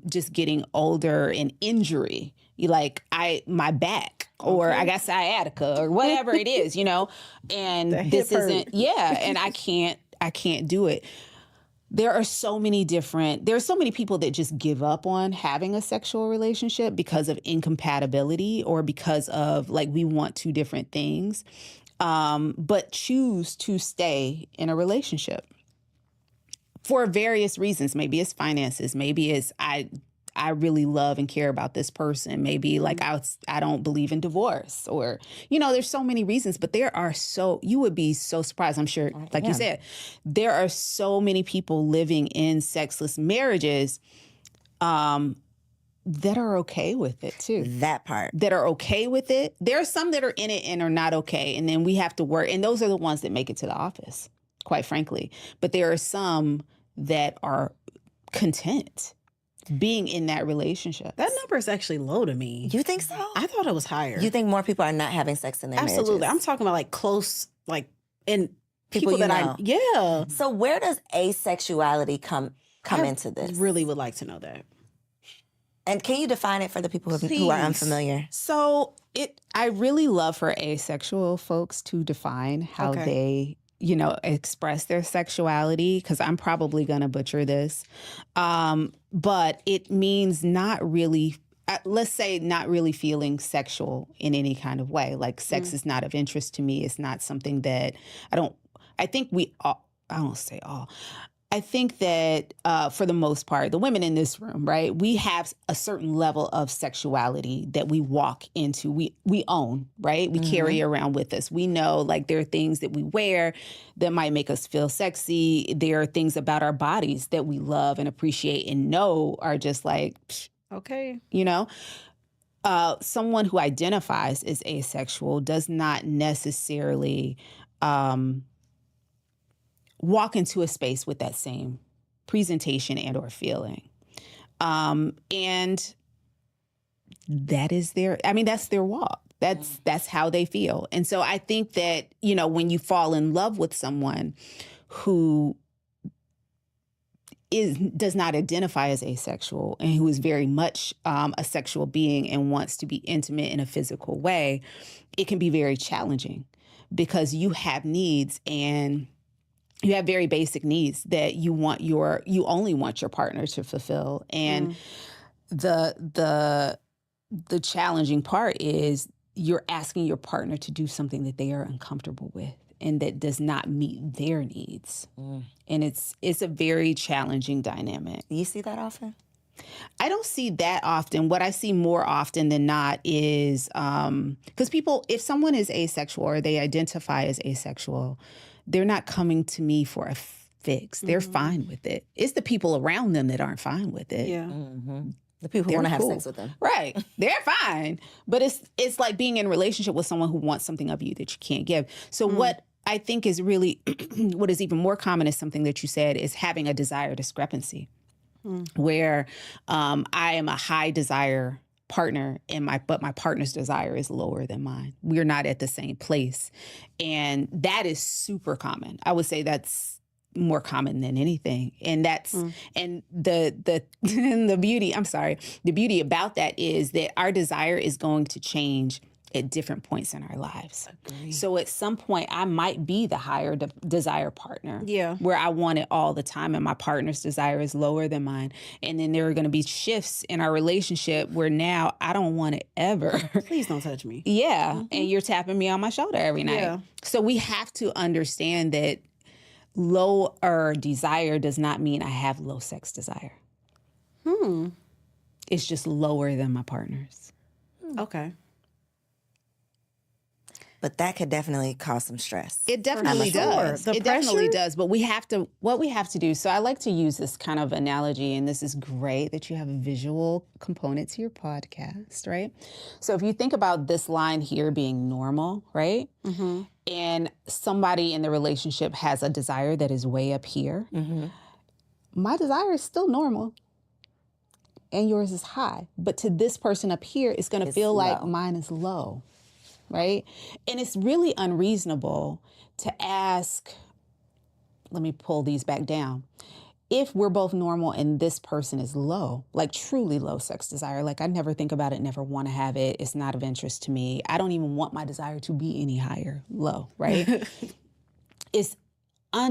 just getting older and injury, my back. Or I got sciatica or whatever it is, you know, and this isn't, and I can't do it. There's so many people that just give up on having a sexual relationship because of incompatibility or because of like, we want two different things, but choose to stay in a relationship for various reasons. Maybe it's finances. Maybe it's, I really love and care about this person. Maybe like I don't believe in divorce or, you know, there's so many reasons, but you would be so surprised. I'm sure, like you said, there are so many people living in sexless marriages that are okay with it too. That part. That are okay with it. There are some that are in it and are not okay. And then we have to work. And those are the ones that make it to the office, quite frankly. But there are some that are content being in that relationship. That number is actually low to me. You think so? I thought it was higher. You think more people are not having sex in their Absolutely. marriages? I'm talking about like close, like in people that know. Yeah. So where does asexuality come into this? Really would like to know that. And can you define it for the people who are unfamiliar? So I really love for asexual folks to define how they, express their sexuality, because I'm probably going to butcher this. But it means not really, let's say not really feeling sexual in any kind of way. Like sex is not of interest to me. It's not something that I think we all, I don't say all. I think that for the most part, the women in this room, right, we have a certain level of sexuality that we walk into. We own, right? We carry around with us. We know, like, there are things that we wear that might make us feel sexy. There are things about our bodies that we love and appreciate and know are just like, okay, someone who identifies as asexual does not necessarily walk into a space with that same presentation and or feeling. And that is that's their walk. That's how they feel. And so I think that, when you fall in love with someone who does not identify as asexual and who is very much a sexual being and wants to be intimate in a physical way, it can be very challenging because you have needs and you have very basic needs that you only want your partner to fulfill. And the challenging part is you're asking your partner to do something that they are uncomfortable with and that does not meet their needs. And it's a very challenging dynamic. You see that often? I don't see that often. What I see more often than not is because if someone is asexual or they identify as asexual, they're not coming to me for a fix. They're fine with it. It's the people around them that aren't fine with it. Yeah. The people who want to have sex with them. Right. They're fine. But it's like being in a relationship with someone who wants something of you that you can't give. So what I think is really, what is even more common is something that you said is having a desire discrepancy where I am a high desire partner but my partner's desire is lower than mine. We're not at the same place. And that is super common. I would say that's more common than anything. And that's and the the beauty about that is that our desire is going to change at different points in our lives. Agreed. So at some point, I might be the higher desire partner. Yeah. Where I want it all the time and my partner's desire is lower than mine. And then there are going to be shifts in our relationship where now I don't want it ever. Please don't touch me. Yeah. And you're tapping me on my shoulder every night. Yeah. So we have to understand that lower desire does not mean I have low sex desire. It's just lower than my partner's. Okay. But that could definitely cause some stress. It definitely does. The it pressure? definitely does. But what we have to do, so I like to use this kind of analogy, and this is great that you have a visual component to your podcast, right? So if you think about this line here being normal, right? And somebody in the relationship has a desire that is way up here. My desire is still normal. And yours is high. But to this person up here, it's going to feel like mine is low. Right? And it's really unreasonable to ask, let me pull these back down. If we're both normal and this person is low, like truly low sex desire, like I never think about it, never want to have it, it's not of interest to me. I don't even want my desire to be any higher, low, right? It's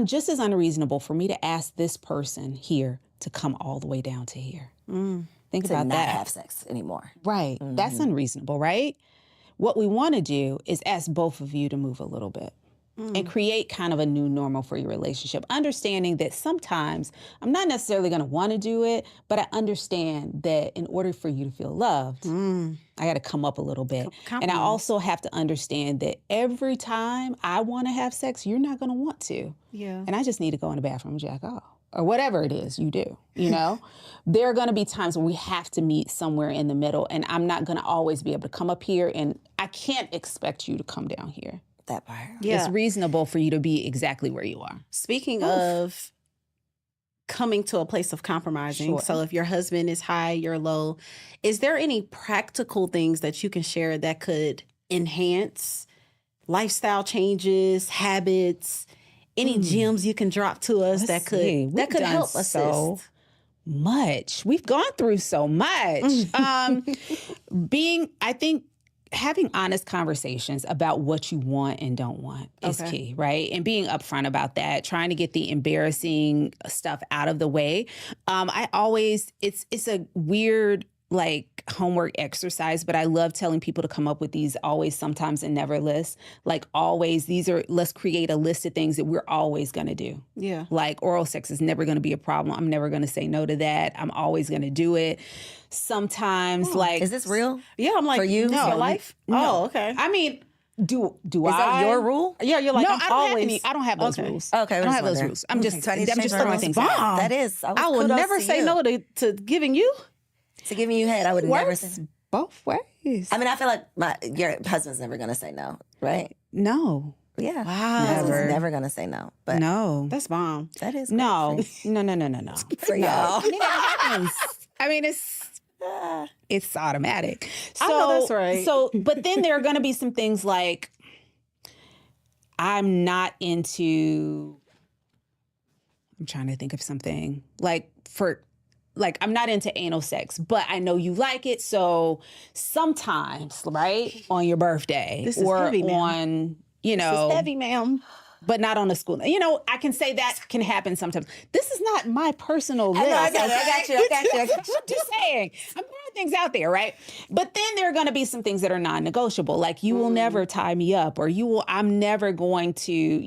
just as unreasonable for me to ask this person here to come all the way down to here. Think to about not that. have sex anymore. Right. That's unreasonable, right? What we want to do is ask both of you to move a little bit and create kind of a new normal for your relationship, understanding that sometimes I'm not necessarily going to want to do it, but I understand that in order for you to feel loved, I got to come up a little bit. And I also have to understand that every time I want to have sex, you're not going to want to. Yeah. And I just need to go in the bathroom and jack off. Or whatever it is you do, There are going to be times when we have to meet somewhere in the middle, and I'm not going to always be able to come up here, and I can't expect you to come down here. That part. Yeah. It's reasonable for you to be exactly where you are. Speaking of coming to a place of compromising, Sure. so if your husband is high, you're low, is there any practical things that you can share that could enhance lifestyle changes, habits, any gems you can drop to us that could help assist? So much. We've gone through so much. I think having honest conversations about what you want and don't want is key, right? And being upfront about that, trying to get the embarrassing stuff out of the way. It's a weird like homework exercise, but I love telling people to come up with these always, sometimes, and never lists. Like always, let's create a list of things that we're always going to do. Yeah. Like oral sex is never going to be a problem. I'm never going to say no to that. I'm always going to do it. Sometimes is this real? Yeah, I'm like, for you? No, your life? No. Oh, okay. I mean, do is that your rule? Yeah, you're like, no, I don't have those rules. Okay, I don't have those rules. I'm just throwing things out. That is. I would never say no to giving you. To giving you head, I would never Works say. both ways. I mean, I feel like your husband's never going to say no, right? No. Yeah. Wow. My husband's never going to say no. But No. That's bomb. that is No. No. for y'all. I mean, it happens. I mean, it's automatic. So, I know that's right. So, but then there are going to be some things like I'm trying to think of something I'm not into anal sex, but I know you like it. So sometimes, right, on your birthday This is heavy, ma'am. This is heavy, ma'am. but not on a school. I can say that can happen sometimes. This is not my personal list. I got you. Just saying. I'm throwing things out there, right? But then there are going to be some things that are non-negotiable. Like you will never tie me up, or I'm never going to,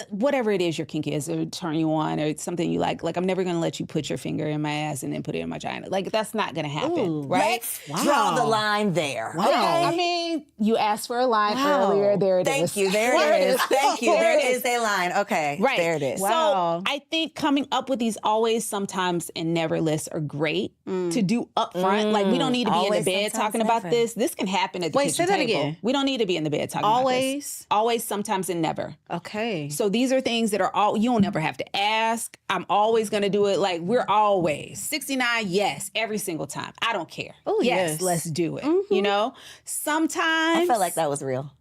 whatever it is your kink is, or turn you on, or something you like. Like I'm never going to let you put your finger in my ass and then put it in my vagina. Like that's not going to happen, right? Let's draw the line there. Wow. Okay? I mean, you asked for a line earlier. There it is. Thank you. There it is. Thank you. There is a line. Okay. Right. There it is. Wow. So I think coming up with these always, sometimes, and never lists are great to do up front. Like we don't need to be in the Always, bed sometimes, talking about never. this. This can happen at the Wait, kitchen say that table. again. We don't need to be in the bed talking about this. Always, sometimes, and never. Okay. So these are things that are you'll never have to ask. I'm always going to do it. Like we're always 69. Yes. Every single time. I don't care. Oh, yes. Let's do it. Sometimes. I felt like that was real.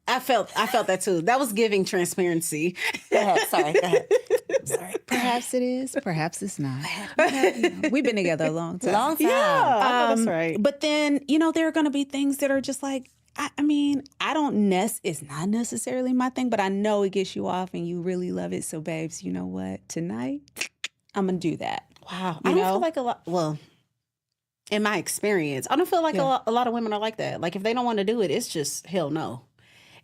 I felt that too. That was giving transparency. Go ahead. Sorry. Go ahead. Sorry. Perhaps it is. Perhaps it's not. We've been together a long time. Long time. Yeah, that's right. But then, there are going to be things that are just like, it's not necessarily my thing, but I know it gets you off and you really love it. So, babes, you know what? Tonight, I'm going to do that. Wow. I don't feel like a lot, well, in my experience, I don't feel like a lot of women are like that. Like if they don't want to do it, it's just hell no.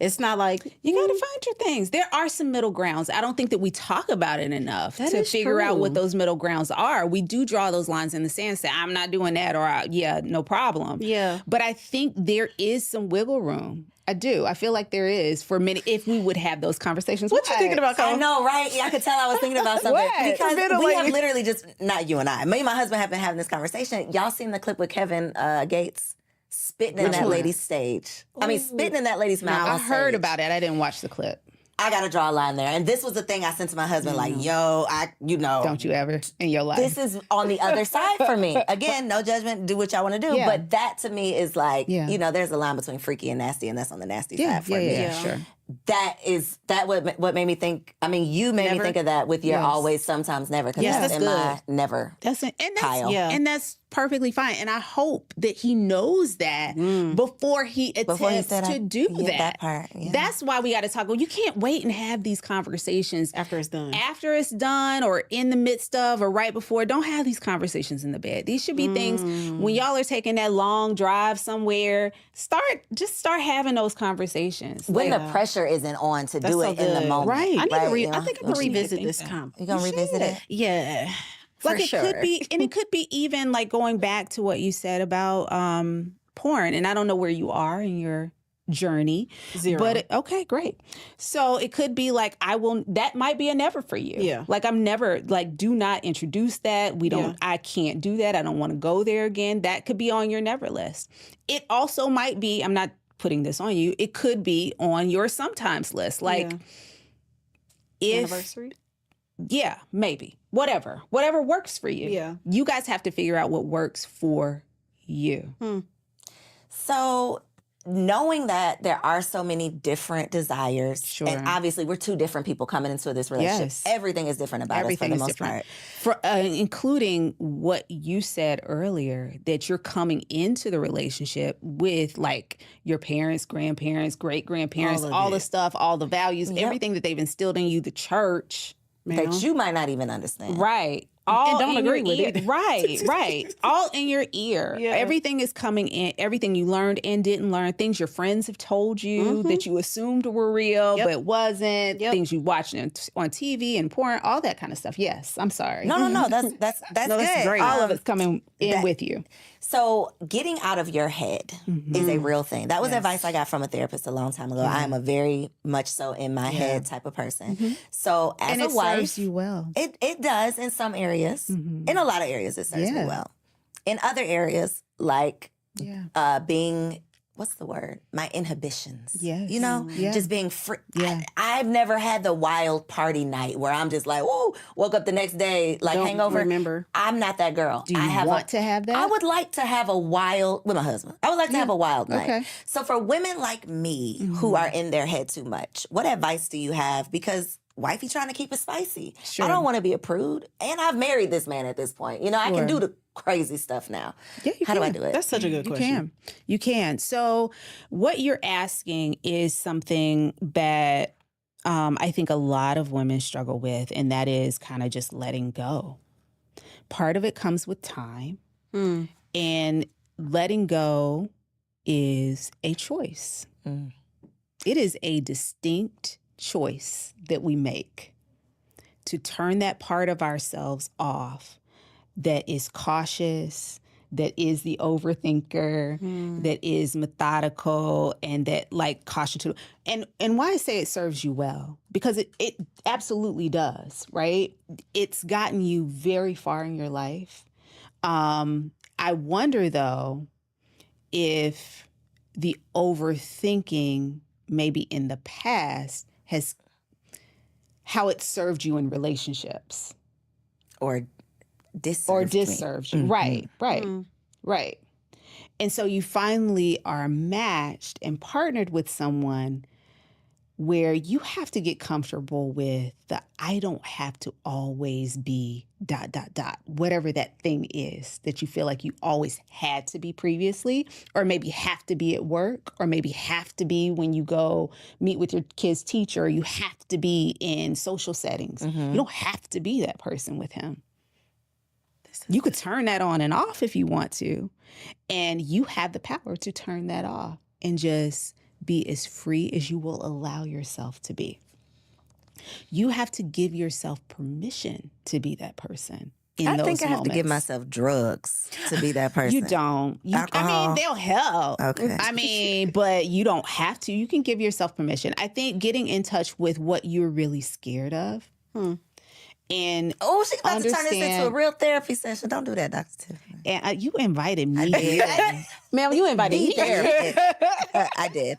It's not like you got to find your things. There are some middle grounds. I don't think that we talk about it enough to figure out what those middle grounds are. We do draw those lines in the sand, say, I'm not doing that, or no problem. Yeah. But I think there is some wiggle room. I do. I feel like there is for many, if we would have those conversations. What you thinking about, Cole? I know, right? Yeah, I could tell I was thinking about something. Because we have literally just, not you and I, me and my husband have been having this conversation. Y'all seen the clip with Kevin Gates? Spitting in that lady's stage. I mean, spitting in that lady's mouth. I heard about it. I didn't watch the clip. I got to draw a line there. And this was the thing I sent to my husband, like, yo, Don't you ever in your life. This is on the other side for me. Again, no judgment. Do what y'all want to do. Yeah. But that to me is like, there's a line between freaky and nasty, and that's on the nasty side for me. Yeah, sure. That what made me think. I mean, you made me think of that with your always, sometimes, never. Because that's in my never pile. And that's perfectly fine. And I hope that he knows that before he attempts to do that. That part. Yeah. That's why we got to talk. Well, you can't wait and have these conversations after it's done. After it's done, or in the midst of, or right before. Don't have these conversations in the bed. These should be things when y'all are taking that long drive somewhere. Just start having those conversations when the pressure isn't on to do it in the moment. Right. I think I'm gonna revisit this conversation. You gonna revisit it? Yeah. Like it could be, and it could be even like going back to what you said about porn. And I don't know where you are in your journey. 0. But okay, great. So it could be like, that might be a never for you. Yeah. Like I'm never, like, do not introduce that. I can't do that. I don't want to go there again. That could be on your never list. It also might be, I'm not putting this on you, it could be on your sometimes list. Like anniversary? Yeah, maybe. Whatever works for you. Yeah. You guys have to figure out what works for you. So knowing that there are so many different desires, Sure. and obviously we're two different people coming into this relationship. Yes. Everything is different about us for the most part. Including what you said earlier, that you're coming into the relationship with like your parents, grandparents, great grandparents, all the stuff, all the values, everything that they've instilled in you, the church that you might not even understand. Right. And don't agree with it. Right. All in your ear. Yeah. Everything is coming in. Everything you learned and didn't learn. Things your friends have told you that you assumed were real, but wasn't. Things you watched on TV and porn, all that kind of stuff. Yes. I'm sorry. No. That's good. That's great. All of it's coming in with you. So getting out of your head is a real thing. That was advice I got from a therapist a long time ago. I am a very much so in my head type of person. So as a wife, serves you well. It does in some areas. In a lot of areas, it serves me well. In other areas, like being, what's the word? My inhibitions. Yes. You know, just being free. Yeah. I've never had the wild party night where I'm just like, whoa, woke up the next day, like Don't hangover. remember. I'm not that girl. Do you want to have that? I would like to have a wild, with my husband, I would like to have a wild night. Okay. So for women like me who are in their head too much, what advice do you have? Because wifey trying to keep it spicy. Sure. I don't want to be a prude. And I've married this man at this point. You know, I can do the crazy stuff now. Yeah, you How do I can. do it? That's such a good question. You can. So what you're asking is something that I think a lot of women struggle with, and that is kind of just letting go. Part of it comes with time, and letting go is a choice. It is a distinct choice that we make to turn that part of ourselves off that is cautious, that is the overthinker, that is methodical, and that like caution to. And why I say it serves you well, because it absolutely does, right? It's gotten you very far in your life. I wonder though if the overthinking maybe in the past has how it served you in relationships. Or disserved you. Right. And so you finally are matched and partnered with someone where you have to get comfortable with the I don't have to always be ... whatever that thing is that you feel like you always had to be previously, or maybe have to be at work, or maybe have to be when you go meet with your kid's teacher, or you have to be in social settings. You don't have to be that person with him. You could turn that on and off if you want to, and you have the power to turn that off and just be as free as you will allow yourself to be. You have to give yourself permission to be that person in those moments. I have to give myself drugs to be that person. You don't. Alcohol. I mean, they'll help. Okay. I mean, but you don't have to. You can give yourself permission. I think getting in touch with what you're really scared of. And she's about to turn this into a real therapy session. Don't do that, Dr. Tiffany. And you invited me. Ma'am, you invited me. I did.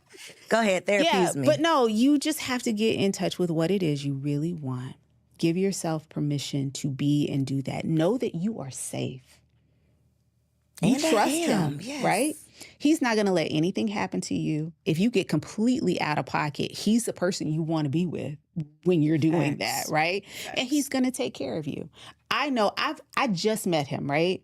Go ahead, therapy's me. But no, you just have to get in touch with what it is you really want. Give yourself permission to be and do that. Know that you are safe. You trust him, right? He's not going to let anything happen to you. If you get completely out of pocket, he's the person you want to be with when you're doing that, right? And he's going to take care of you. I know I just met him, right?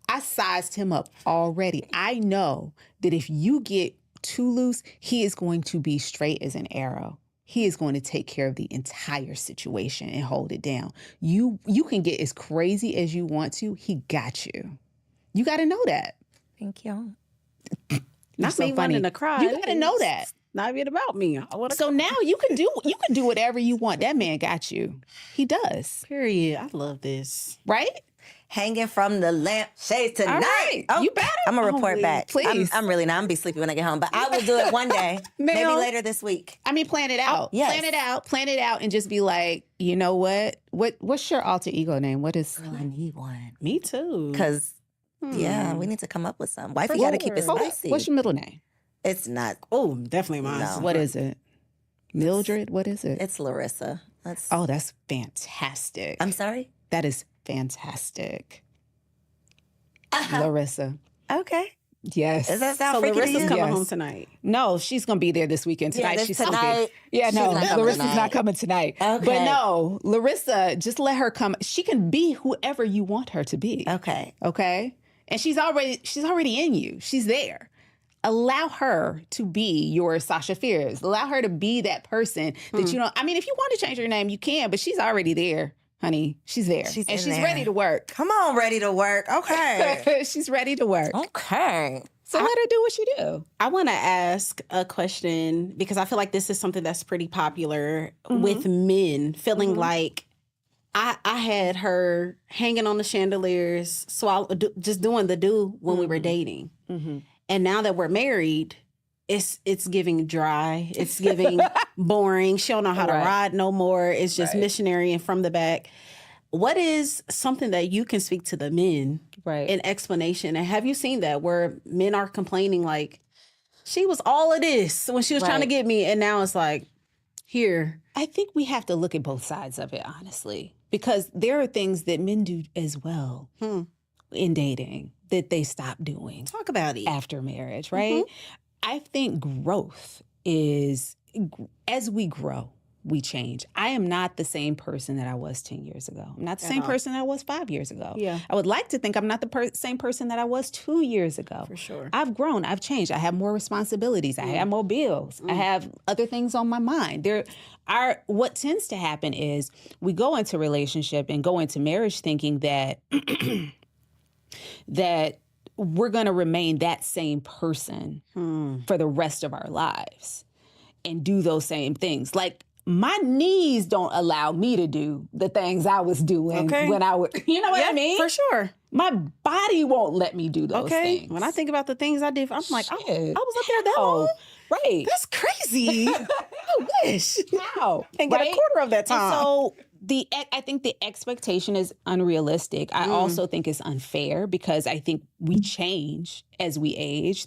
I sized him up already. I know that if you get too loose, he is going to be straight as an arrow. He is going to take care of the entire situation and hold it down. You can get as crazy as you want to. He got you. You got to know that. Thank you. Not me wanting to cry. You got to know that. Not even about me. So now you can do whatever you want. That man got you. He does. Period. I love this. Right? Hanging from the lampshade tonight. All right. Oh, You better. I'm going to report back. Please. I'm really not. I'm going to be sleepy when I get home, but I will do it one day. Maybe later this week. I mean, plan it out. Yes. Plan it out and just be like, you know what? What's your alter ego name? What is? I need one. Me too. Because, yeah, we need to come up with something. Wifey got to keep it spicy. What's your middle name? It's not. Oh, definitely mine. No. What is it? Mildred? What is it? It's Larissa. That's fantastic. I'm sorry? That is fantastic. Larissa. Okay. Yes. Does that sound So freaky to Larissa's you? coming Yes. home tonight. No, she's gonna be there this weekend. Tonight this she's tonight. Yeah, She's no, not coming Larissa's tonight. not coming tonight. Okay. But no, Larissa, just let her come. She can be whoever you want her to be. Okay. Okay? And she's already in you. She's there. Allow her to be your Sasha Fierce. Allow her to be that person that you don't. I mean, if you want to change her name, you can, but she's already there, honey. She's there. She's and in she's there. ready to work. Come on, ready to work. Okay. She's ready to work. Okay. So let her do what she do. I want to ask a question because I feel like this is something that's pretty popular with men, feeling like I had her hanging on the chandeliers, just doing the do when we were dating. And now that we're married, it's giving dry. It's giving boring. She don't know how to ride no more. It's just missionary and from the back. What is something that you can speak to the men in explanation? And have you seen that where men are complaining like, she was all of this when she was trying to get me, and now it's like, here. I think we have to look at both sides of it, honestly, because there are things that men do as well in dating that they stop doing. Talk about it. After marriage, right? I think growth is, as we grow, we change. I am not the same person that I was 10 years ago. I'm not the same person that I was 5 years ago. Yeah. I would like to think I'm not the same person that I was 2 years ago. For sure. I've grown. I've changed. I have more responsibilities. I have more bills. I have other things on my mind. What tends to happen is we go into relationship and go into marriage thinking that that we're going to remain that same person for the rest of our lives and do those same things. Like, my knees don't allow me to do the things I was doing when I would, you know what I mean? For sure. My body won't let me do those things. When I think about the things I did, I'm like, I was up there that How? long? Right. That's crazy. I wish. How? And get a quarter of that time. And so I think the expectation is unrealistic. I also think it's unfair because I think we change as we age.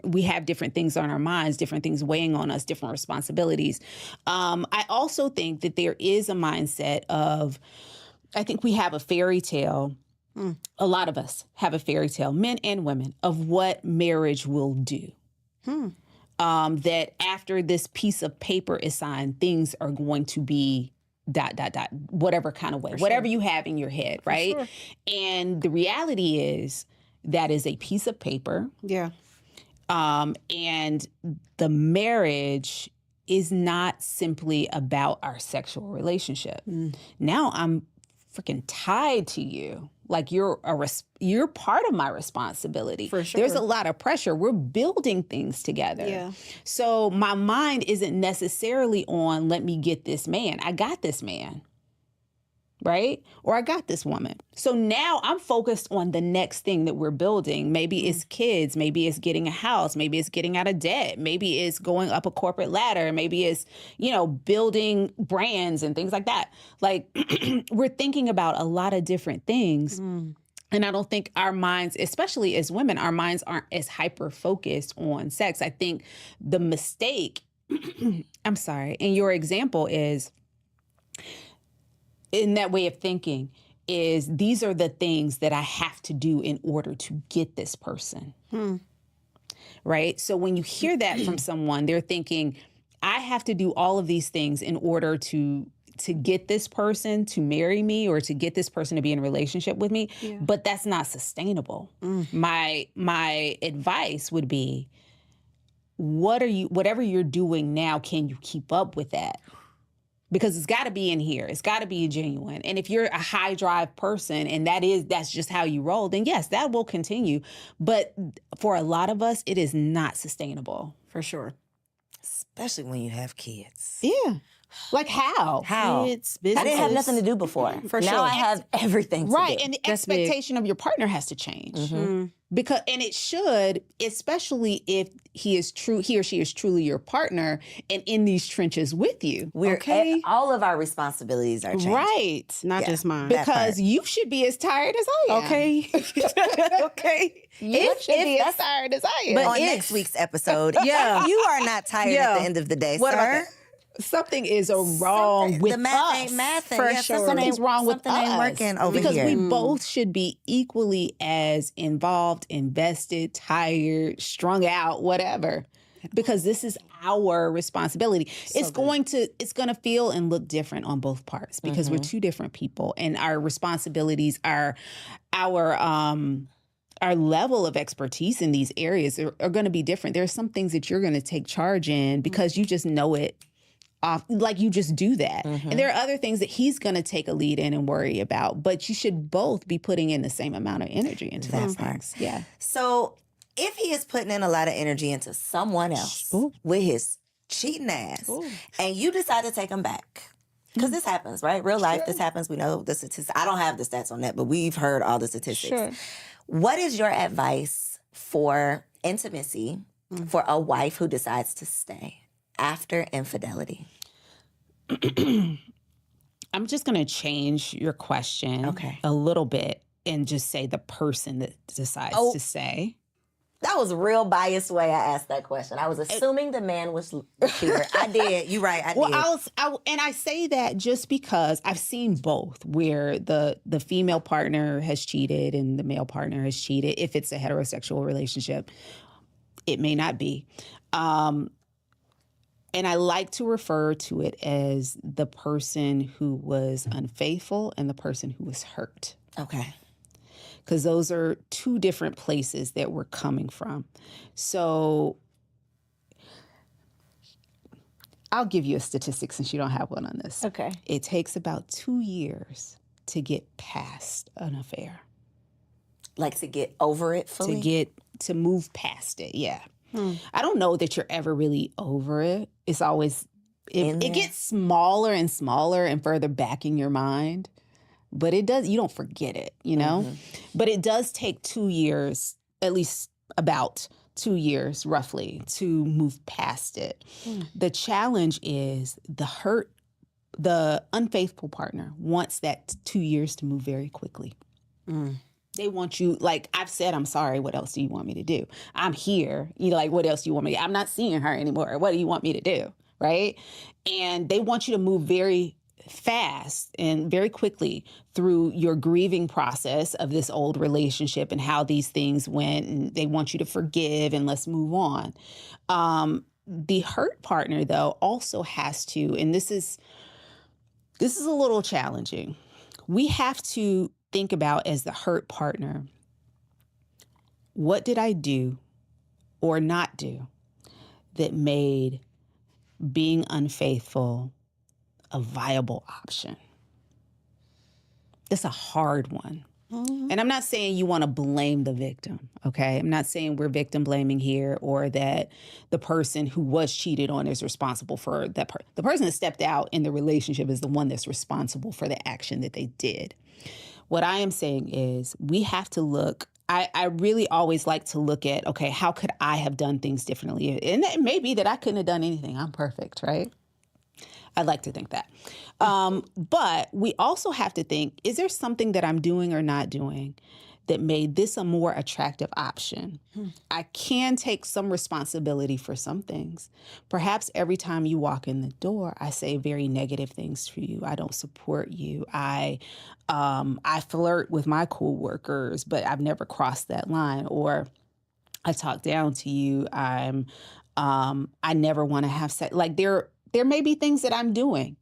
We have different things on our minds, different things weighing on us, different responsibilities. I also think that there is a mindset of, I think we have a fairy tale. A lot of us have a fairy tale, men and women, of what marriage will do. That after this piece of paper is signed, things are going to be ... whatever kind of way, whatever you have in your head, right? Sure. And the reality is that is a piece of paper. Yeah. And the marriage is not simply about our sexual relationship. Now I'm freaking tied to you. Like, you're part of my responsibility. For sure. There's a lot of pressure. We're building things together. Yeah. So my mind isn't necessarily on, let me get this man. I got this man, right? Or I got this woman. So now I'm focused on the next thing that we're building. Maybe it's kids. Maybe it's getting a house. Maybe it's getting out of debt. Maybe it's going up a corporate ladder. Maybe it's, building brands and things like that. Like, we're thinking about a lot of different things. And I don't think our minds, especially as women, our minds aren't as hyper-focused on sex. I think the mistake, I'm sorry, in your example is, in that way of thinking, is these are the things that I have to do in order to get this person. Right? So when you hear that from someone, they're thinking, I have to do all of these things in order to get this person to marry me or to get this person to be in a relationship with me. Yeah. But that's not sustainable. My advice would be, whatever you're doing now, can you keep up with that? Because it's got to be in here. It's got to be genuine. And if you're a high drive person and that's just how you roll, then yes, that will continue. But for a lot of us, it is not sustainable. For sure. Especially when you have kids. Yeah. Like how? Kids, business. I didn't have nothing to do before. For now sure. I have everything to right. do. And the expectation of your partner has to change. Because, and it should, especially if he or she is truly your partner and in these trenches with you. All of our responsibilities are changing. Right. Not just mine. Because you should be as tired as I am. Okay. You should be as tired as I am. But on next week's episode, you are not tired at the end of the day, what sir. About that? something is wrong with the math us. ain't mathing. For Yeah, sure. something Something's wrong with something ain't us. working over because here. we both should be equally as involved, invested, tired, strung out, whatever. Because this is our responsibility. It's going to feel and look different on both parts because we're two different people, and our responsibilities are our level of expertise in these areas are going to be different. There are some things that you're going to take charge in because you just know it off, like you just do that. And there are other things that he's going to take a lead in and worry about, but you should both be putting in the same amount of energy into those things. Yeah. So if he is putting in a lot of energy into someone else with his cheating ass, and you decide to take him back, because this happens, right? Real life, this happens. We know the statistics. I don't have the stats on that, but we've heard all the statistics. Sure. What is your advice for intimacy for a wife who decides to stay after infidelity? I'm just going to change your question a little bit and just say the person that decides to stay. That was a real biased way I asked that question. I was assuming the man was the cheater. I did. You're right. I did. And I say that just because I've seen both, where the female partner has cheated and the male partner has cheated. If it's a heterosexual relationship, it may not be. And I like to refer to it as the person who was unfaithful and the person who was hurt. Okay. Because those are two different places that we're coming from. So I'll give you a statistic since you don't have one on this. Okay. It takes about 2 years to get past an affair. Like to get over it fully? To move past it, yeah. I don't know that you're ever really over it. It's always, it gets smaller and smaller and further back in your mind. But it does, you don't forget it, you know? But it does take 2 years, at least about 2 years roughly, to move past it. The challenge is the unfaithful partner wants that 2 years to move very quickly. They want you, like I've said, I'm sorry, what else do you want me to do? I'm here, like, what else do you want me to do? I'm not seeing her anymore. What do you want me to do, right? And they want you to move very fast and very quickly through your grieving process of this old relationship and how these things went, and they want you to forgive and let's move on. The hurt partner, though, also has to, and this is a little challenging. We have to think about, as the hurt partner, what did I do or not do that made being unfaithful a viable option? It's a hard one. And I'm not saying you want to blame the victim, okay? I'm not saying we're victim blaming here, or that the person who was cheated on is responsible for that. The person that stepped out in the relationship is the one that's responsible for the action that they did. What I am saying is we have to look. I really always like to look at, okay, how could I have done things differently? And it may be that I couldn't have done anything. I'm perfect, right? I'd like to think that. But we also have to think, is there something that I'm doing or not doing that made this a more attractive option? I can take some responsibility for some things. Perhaps every time you walk in the door, I say very negative things to you. I don't support you. I flirt with my coworkers, but I've never crossed that line. Or I talk down to you. I never want to have sex. Like there may be things that I'm doing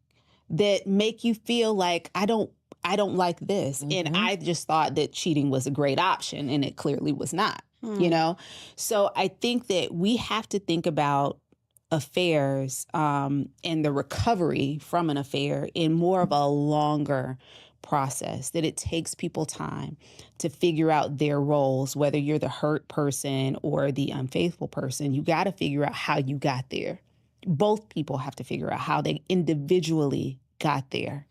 that make you feel like I don't like this. And I just thought that cheating was a great option, and it clearly was not, you know? So I think that we have to think about affairs and the recovery from an affair in more of a longer process, that it takes people time to figure out their roles, whether you're the hurt person or the unfaithful person. You got to figure out how you got there. Both people have to figure out how they individually got there,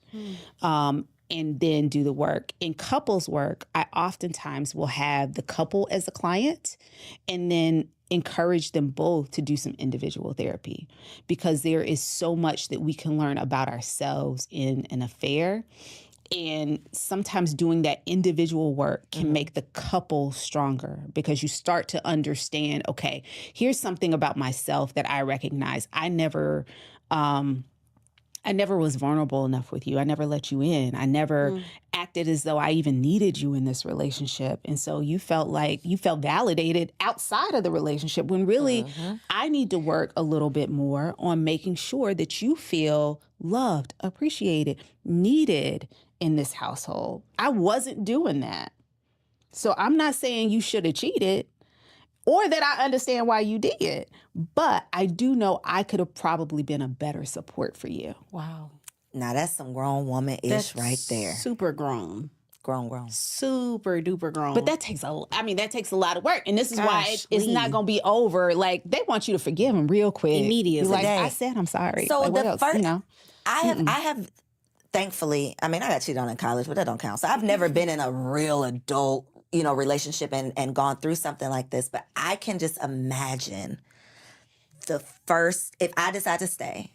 and then do the work. In couples work, I oftentimes will have the couple as a client and then encourage them both to do some individual therapy, because there is so much that we can learn about ourselves in an affair. And sometimes doing that individual work can make the couple stronger, because you start to understand, okay, here's something about myself that I recognize. I never I never was vulnerable enough with you. I never let you in. I never acted as though I even needed you in this relationship. And so you felt validated outside of the relationship when really I need to work a little bit more on making sure that you feel loved, appreciated, needed in this household. I wasn't doing that. So I'm not saying you should have cheated or that I understand why you did, but I do know I could have probably been a better support for you. Wow. Now that's some grown woman-ish right there. Super grown. Grown. Super duper grown. But that takes a lot of work. And this is why Gosh, it's not going to be over. Like, they want you to forgive them real quick. Immediately. Like, Today. I said I'm sorry. So like, what the else? first, You know? I have, thankfully, I mean, I got cheated on in college, but that don't count. So I've never been in a real adult, relationship and gone through something like this. But I can just imagine if I decide to stay,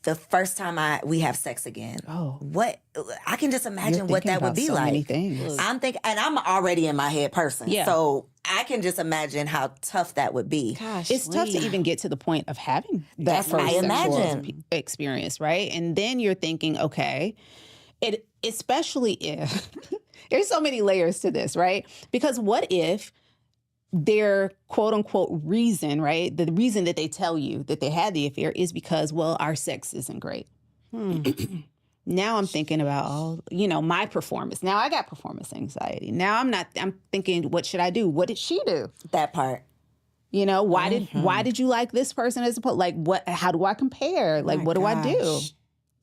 the first time we have sex again, I can just imagine what that would be so like. Many things. I'm thinking, and I'm already in my head person. Yeah. So I can just imagine how tough that would be. Gosh, It's tough to even get to the point of having that first I sexual imagine. experience, right? And then you're thinking, okay, especially if there's so many layers to this, right? Because what if their quote unquote reason, right? The reason that they tell you that they had the affair is because, well, our sex isn't great. Now I'm thinking about, my performance. Now I got performance anxiety. Now I'm thinking, what should I do? What did she do? That part. Why did you like this person as opposed? Like, how do I compare? Like, what do I do?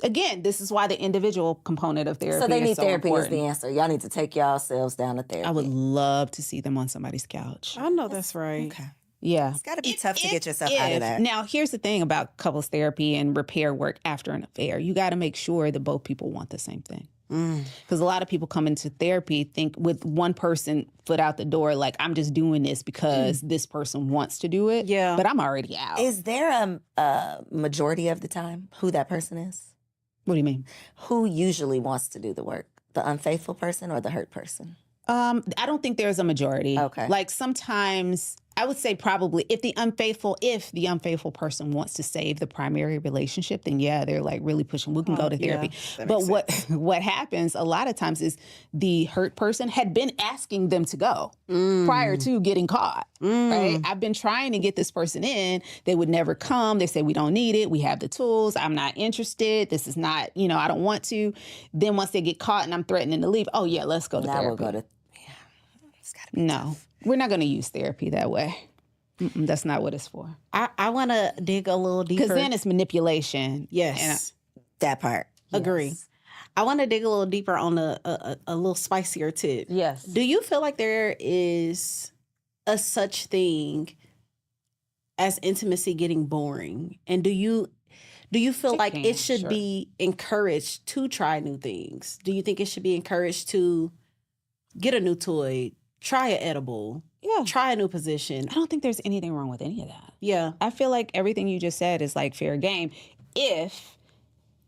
Again, this is why the individual component of therapy So they need is so therapy important. is the answer. Y'all need to take yourselves down to therapy. I would love to see them on somebody's couch. I know that's right. Okay. Yeah. It's got to be tough to get yourself out of that. Now, here's the thing about couples therapy and repair work after an affair. You got to make sure that both people want the same thing. Because a lot of people come into therapy think with one person foot out the door, like, I'm just doing this because this person wants to do it. Yeah. But I'm already out. Is there a majority of the time who that person is? What do you mean? Who usually wants to do the work? The unfaithful person or the hurt person? I don't think there's a majority. Okay. Like, sometimes I would say probably if the unfaithful person wants to save the primary relationship, then yeah, they're like really pushing. We can go to therapy. But what happens a lot of times is the hurt person had been asking them to go prior to getting caught. Right? I've been trying to get this person in. They would never come. They say, we don't need it. We have the tools. I'm not interested. This is not, I don't want to. Then once they get caught and I'm threatening to leave, oh yeah, let's go to Now therapy. we'll go to. It's gotta be No, we're not going to use therapy that way. That's not what it's for. I want to dig a little deeper. Because then it's manipulation. Yes. that part. Agree. Yes. I want to dig a little deeper on a little spicier tip. Yes. Do you feel like there is a such thing as intimacy getting boring? And do you feel like it should be encouraged to try new things? Do you think it should be encouraged to get a new toy, try an edible, try a new position? I don't think there's anything wrong with any of that. Yeah. I feel like everything you just said is like fair game if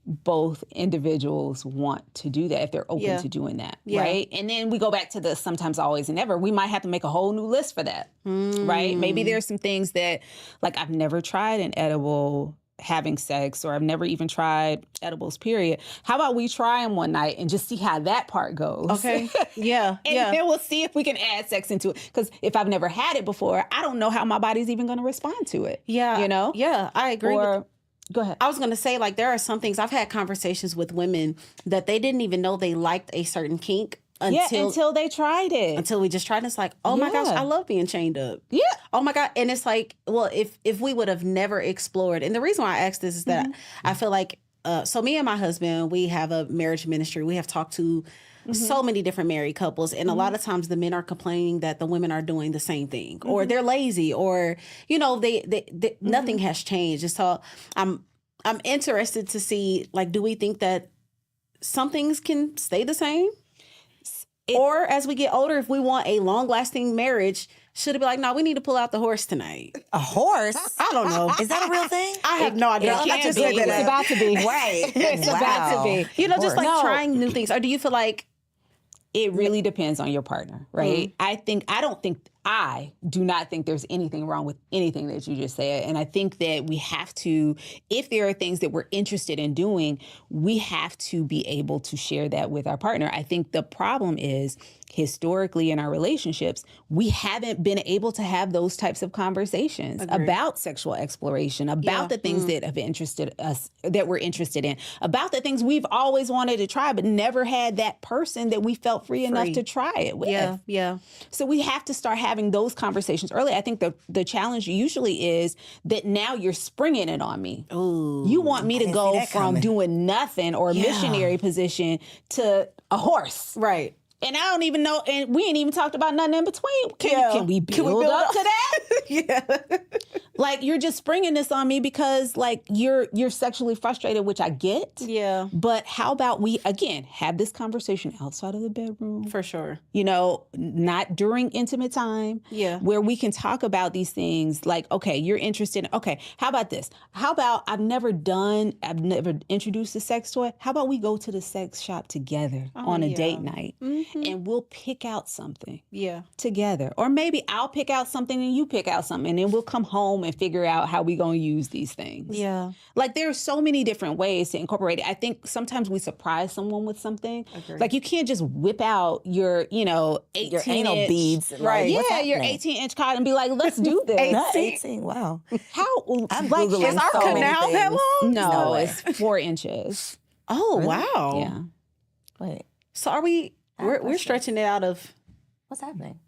both individuals want to do that, if they're open to doing that, right? And then we go back to the sometimes, always, and never. We might have to make a whole new list for that, right? Maybe there's some things that, like, I've never tried an edible having sex, or I've never even tried edibles, period. How about we try them one night and just see how that part goes? Okay. Yeah. And then we'll see if we can add sex into it. Because if I've never had it before, I don't know how my body's even going to respond to it. Yeah. Yeah, I agree. Go ahead. I was going to say, like, there are some things, I've had conversations with women that they didn't even know they liked a certain kink until they tried it. Until we just tried it. It's like, oh my gosh, I love being chained up. Yeah. Oh my God. And it's like, well, if we would have never explored, and the reason why I asked this is that I feel like, so me and my husband, we have a marriage ministry. We have talked to so many different married couples. And a lot of times the men are complaining that the women are doing the same thing, or they're lazy, or, they nothing has changed. And so I'm interested to see, like, do we think that some things can stay the same? Or as we get older, if we want a long-lasting marriage, should it be like, no, we need to pull out the horse tonight? A horse? I don't know. Is that a real thing? I have no idea. It just be. looked it It's up. about to be. Right. It's about to be. Just like No. trying new things. Or do you feel like It really depends on your partner, right? I don't think I do not think there's anything wrong with anything that you just said. And I think that we have to, if there are things that we're interested in doing, we have to be able to share that with our partner. I think the problem is, historically in our relationships, we haven't been able to have those types of conversations about sexual exploration, about the things that have interested us, that we're interested in, about the things we've always wanted to try, but never had that person that we felt free enough to try it with. Yeah. So we have to start having those conversations early. I think the challenge usually is that now you're springing it on me. Ooh, you want me to go from doing nothing or a missionary position to a horse. Right. And I don't even know, and we ain't even talked about nothing in between. Can we build up to that? Like, you're just springing this on me because, like, you're sexually frustrated, which I get. Yeah. But how about we, again, have this conversation outside of the bedroom? For sure. You know, not during intimate time. Yeah. Where we can talk about these things like, okay, you're interested. Okay, how about this? How about I've never introduced a sex toy. How about we go to the sex shop together on a date night? And we'll pick out something together. Or maybe I'll pick out something and you pick out something. And then we'll come home and figure out how we're going to use these things. Yeah. Like, there are so many different ways to incorporate it. I think sometimes we surprise someone with something. Like, you can't just whip out your, 18 your anal beads. Right. Yeah, your 18-inch cotton and be like, let's do this. Not 18. Wow. How? I'm like, Googling is our so many canal things. that long? No No, way. it's 4 inches. Oh, wow. Yeah. Wait, So are we, we're stretching it out of... what's happening?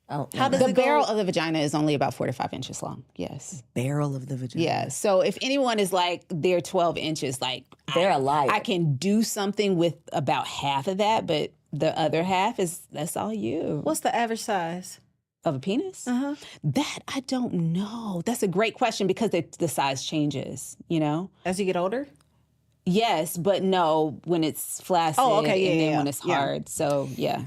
Oh, How does The it go? barrel of the vagina is only about 4 to 5 inches long. Yes. barrel of the vagina? Yeah. So if anyone is like, they're 12 inches, like, They're a liar. I can do something with about half of that, but the other half that's all you. What's the average size? Of a penis? That I don't know. That's a great question because the size changes, As you get older? Yes, but no, when it's flaccid Oh, okay, and then yeah. when it's hard. So, yeah.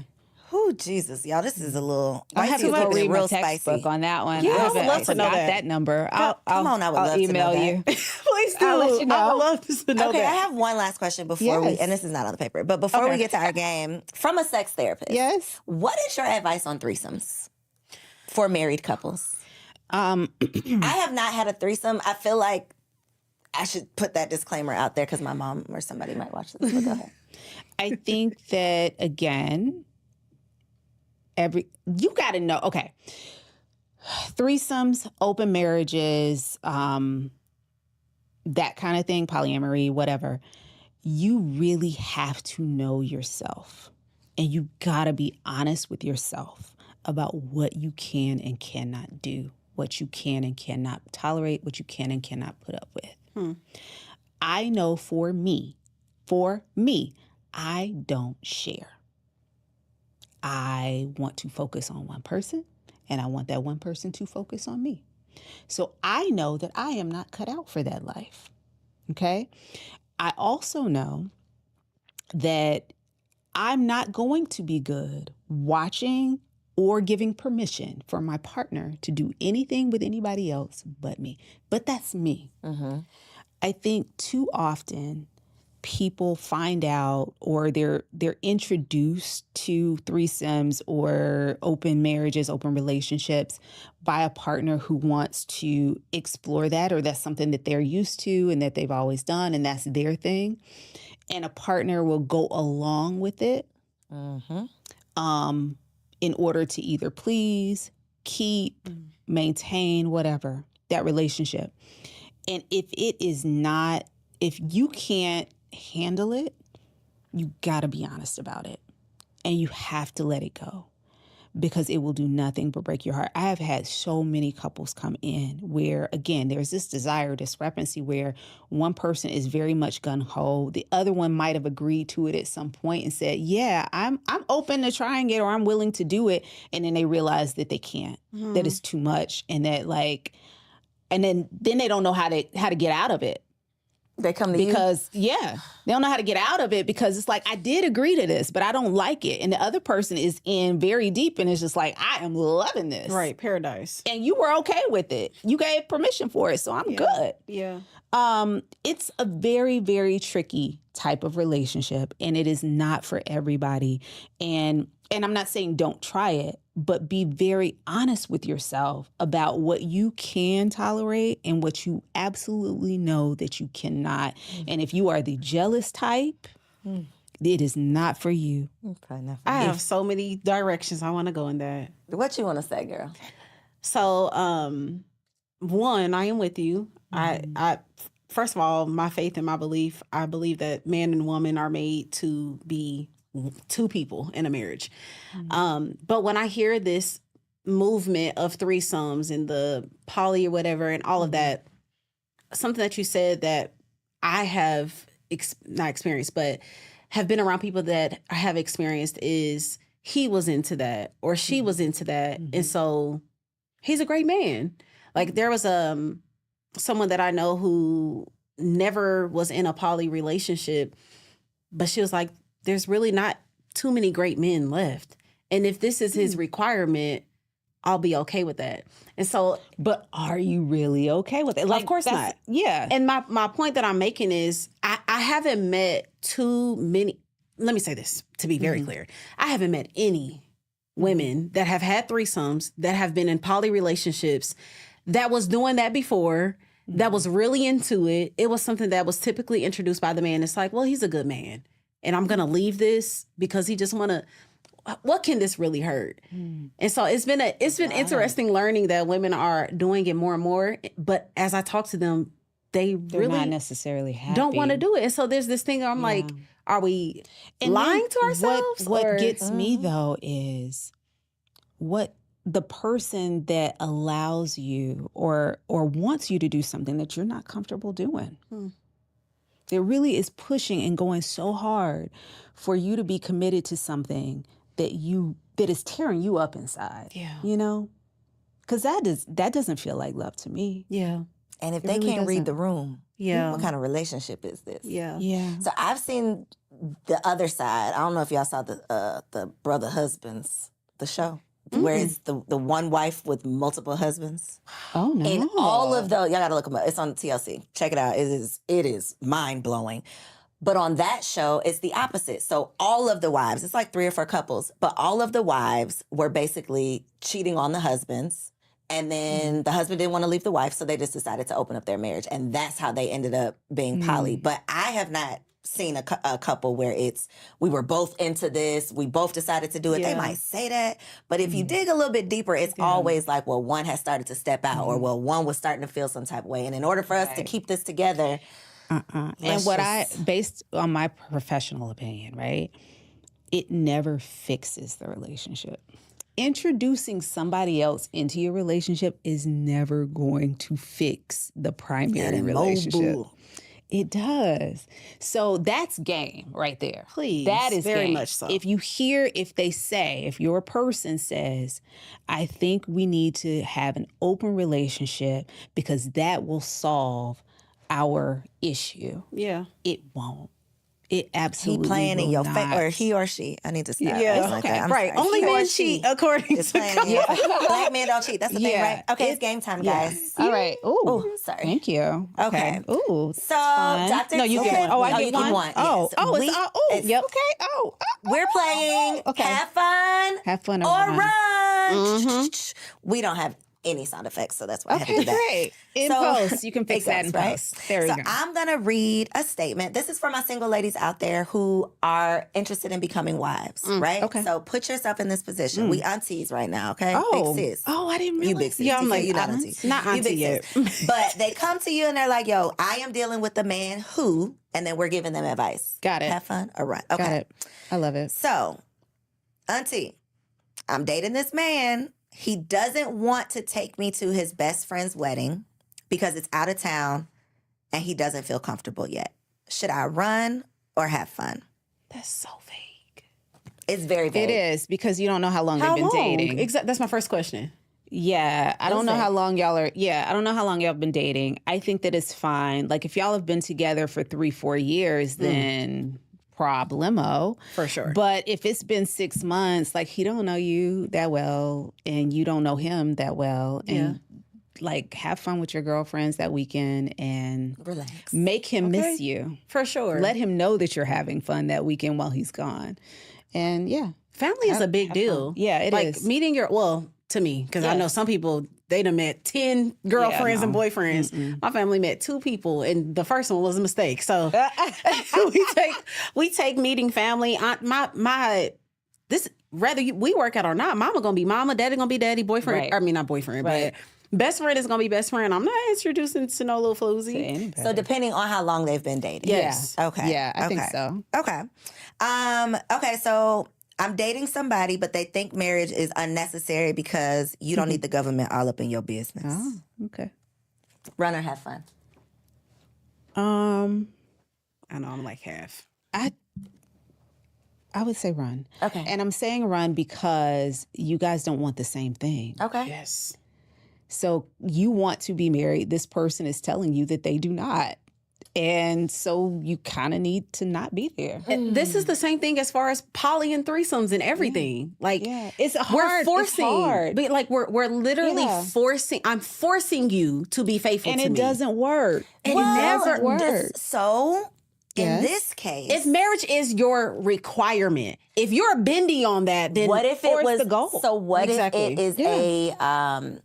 Oh, Jesus, y'all, this is a little... I have to go read my textbook on that one. Yeah, I would haven't- love to know forgot that. number. Come on, I would I'll love to know email that. you. Please do. I'll let you know. I would love to know Okay, that. I have one last question before we, Yes. and this is not on the paper, but before we get to our game, from a sex therapist. Yes. What is your advice on threesomes for married couples? I have not had a threesome. I feel like I should put that disclaimer out there because my mom or somebody might watch this. But go ahead. I think that, again, you got to know, okay, threesomes, open marriages, that kind of thing, polyamory, whatever, you really have to know yourself. And you got to be honest with yourself about what you can and cannot do, what you can and cannot tolerate, what you can and cannot put up with. I know for me, I don't share. I want to focus on one person, and I want that one person to focus on me. So I know that I am not cut out for that life, okay? I also know that I'm not going to be good watching or giving permission for my partner to do anything with anybody else but me. But that's me. I think too often people find out or they're introduced to threesomes or open marriages, open relationships by a partner who wants to explore that, or that's something that they're used to and that they've always done and that's their thing. And a partner will go along with it in order to either please, keep, maintain, whatever, that relationship. And if you can't handle it, you got to be honest about it. And you have to let it go because it will do nothing but break your heart. I have had so many couples come in where, again, there's this desire discrepancy where one person is very much gung-ho. The other one might have agreed to it at some point and said, yeah, I'm open to trying it or I'm willing to do it. And then they realize that they can't, that it's too much and that and then they don't know how to get out of it. They come to you? Because, yeah, they don't know how to get out of it because it's like, I did agree to this, but I don't like it. And the other person is in very deep and it's just like, I am loving this. Right, paradise. And you were okay with it. You gave permission for it, so I'm good. Yeah. It's a very, very tricky type of relationship and it is not for everybody. And I'm not saying don't try it. but be very honest with yourself about what you can tolerate and what you absolutely know that you cannot. And if you are the jealous type, it is not for you. Probably not for I me. have so many directions I want to go in that. What you want to say, girl? So, one, I am with you. I first of all, my faith and my belief, I believe that man and woman are made to be two people in a marriage. But when I hear this movement of threesomes and the poly or whatever and all of that, something that you said that I have not experienced, but have been around people that I have experienced is he was into that or she was into that. And so he's a great man. Like there was someone that I know who never was in a poly relationship, but she was like, there's really not too many great men left. And if this is his requirement, I'll be okay with that. And so, but are you really okay with it? Like, of course not. Yeah. And my point that I'm making is I haven't met too many, let me say this to be very clear. I haven't met any women that have had threesomes, that have been in poly relationships, that was doing that before, that was really into it. It was something that was typically introduced by the man. It's like, well, he's a good man. And I'm going to leave this because he just want to, what can this really hurt? And so it's been interesting learning that women are doing it more and more. But as I talk to them, they're really not necessarily happy. don't want to do it. And so there's this thing where I'm like, are we lying to ourselves? What gets me though is what the person that allows you or wants you to do something that you're not comfortable doing. There really is pushing and going so hard for you to be committed to something that is tearing you up inside. Yeah. You know? Because that doesn't feel like love to me. Yeah. And if It they really can't read doesn't. the room, Yeah. what kind of relationship is this? Yeah. Yeah. So I've seen the other side. I don't know if y'all saw the Brother Husbands, the show, where it's the one wife with multiple husbands. Oh no. And all of those, y'all gotta look them up. It's on TLC. Check it out. It is mind blowing. But on that show, it's the opposite. So all of the wives, it's like 3 or 4 couples, but all of the wives were basically cheating on the husbands. And then the husband didn't want to leave the wife, so they just decided to open up their marriage. And that's how they ended up being poly. But I have not seen a couple where we were both into this, we both decided to do it. They Yeah. might say that, but if you dig a little bit deeper, it's always like, well, one has started to step out, or well, one was starting to feel some type of way. And in order for us to keep this together, And based on my professional opinion, right? It never fixes the relationship. Introducing somebody else into your relationship is never going to fix the primary relationship. It does. So that's game right there. Please. That is very game. much so. If your person says, I think we need to have an open relationship because that will solve our issue. Yeah. It won't. It he absolutely playing in will your not. face, or he or she. I need to stop. Yeah. acting like Okay. that. I'm Right. sorry. Only He or men she cheat according is to playing in your face. Black men don't cheat. That's the thing, Yeah. right? Okay, it's game time, guys. All right. Ooh. Oh, sorry. Thank you. Okay. Ooh. So, fun. Dr. No, you Ted- get one. Oh, I you get one? yes. Oh, It's- yep. Okay. We're playing Okay. Have Fun Have fun or or Run. We don't have any sound effects, so that's why I had to do Okay, that. great. In So- post, you can fix that in Exactly, right? post. There So we go. I'm going to read a statement. This is for my single ladies out there who are interested in becoming wives, right? okay. So put yourself in this position. We aunties right now, okay? Oh. Big sis. Oh, I didn't You realize. big sis. Yeah, I'm TK, like, you not I'm auntie. not You auntie big yet. sis. But they come to you and they're like, yo, I am dealing with the man who, and then we're giving them advice. Got it. Have fun or run. Okay. Got it. I love it. So, auntie, I'm dating this man. He doesn't want to take me to his best friend's wedding because it's out of town and he doesn't feel comfortable yet. Should I run or have fun? That's so vague. It's very vague. It is because you don't know how long How they've been long? dating. Exactly. That's my first question. Yeah, I don't know Listen. how long y'all are. Yeah, I don't know how long y'all have been dating. I think that it's fine. Like if y'all have been together for 3-4 years, then problemo. For sure. But if it's been 6 months, like he don't know you that well, and you don't know him that well, and like have fun with your girlfriends that weekend and Relax. make him miss you. For sure. Let him know that you're having fun that weekend while he's gone. And yeah. Family is a big deal. Yeah, it like, is. meeting to me, because I know some people, they done met 10 girlfriends and boyfriends. My family met 2 people, and the first one was a mistake. So we take meeting family. We work out or not, mama gonna be mama, daddy gonna be daddy, boyfriend. Right. I mean, not boyfriend, but best friend is gonna be best friend. I'm not introducing to no little floozy. So depending on how long they've been dating. Yes. Okay. Yeah, I think so. Okay. Okay, so I'm dating somebody, but they think marriage is unnecessary because you don't need the government all up in your business. Oh, okay. Run or have fun? I know I'm like half. I would say run. Okay. And I'm saying run because you guys don't want the same thing. Okay. Yes. So you want to be married. This person is telling you that they do not. And so you kind of need to not be there. This is the same thing as far as poly and threesomes and everything. Like, it's hard. we're forcing, It's hard. but like we're literally forcing. I'm forcing you to be faithful And to it me. doesn't work. It Well, never works. So in Yes. this case, If marriage is your requirement, if you're bending on that, then what if it force was the goal. So what Exactly. if it is a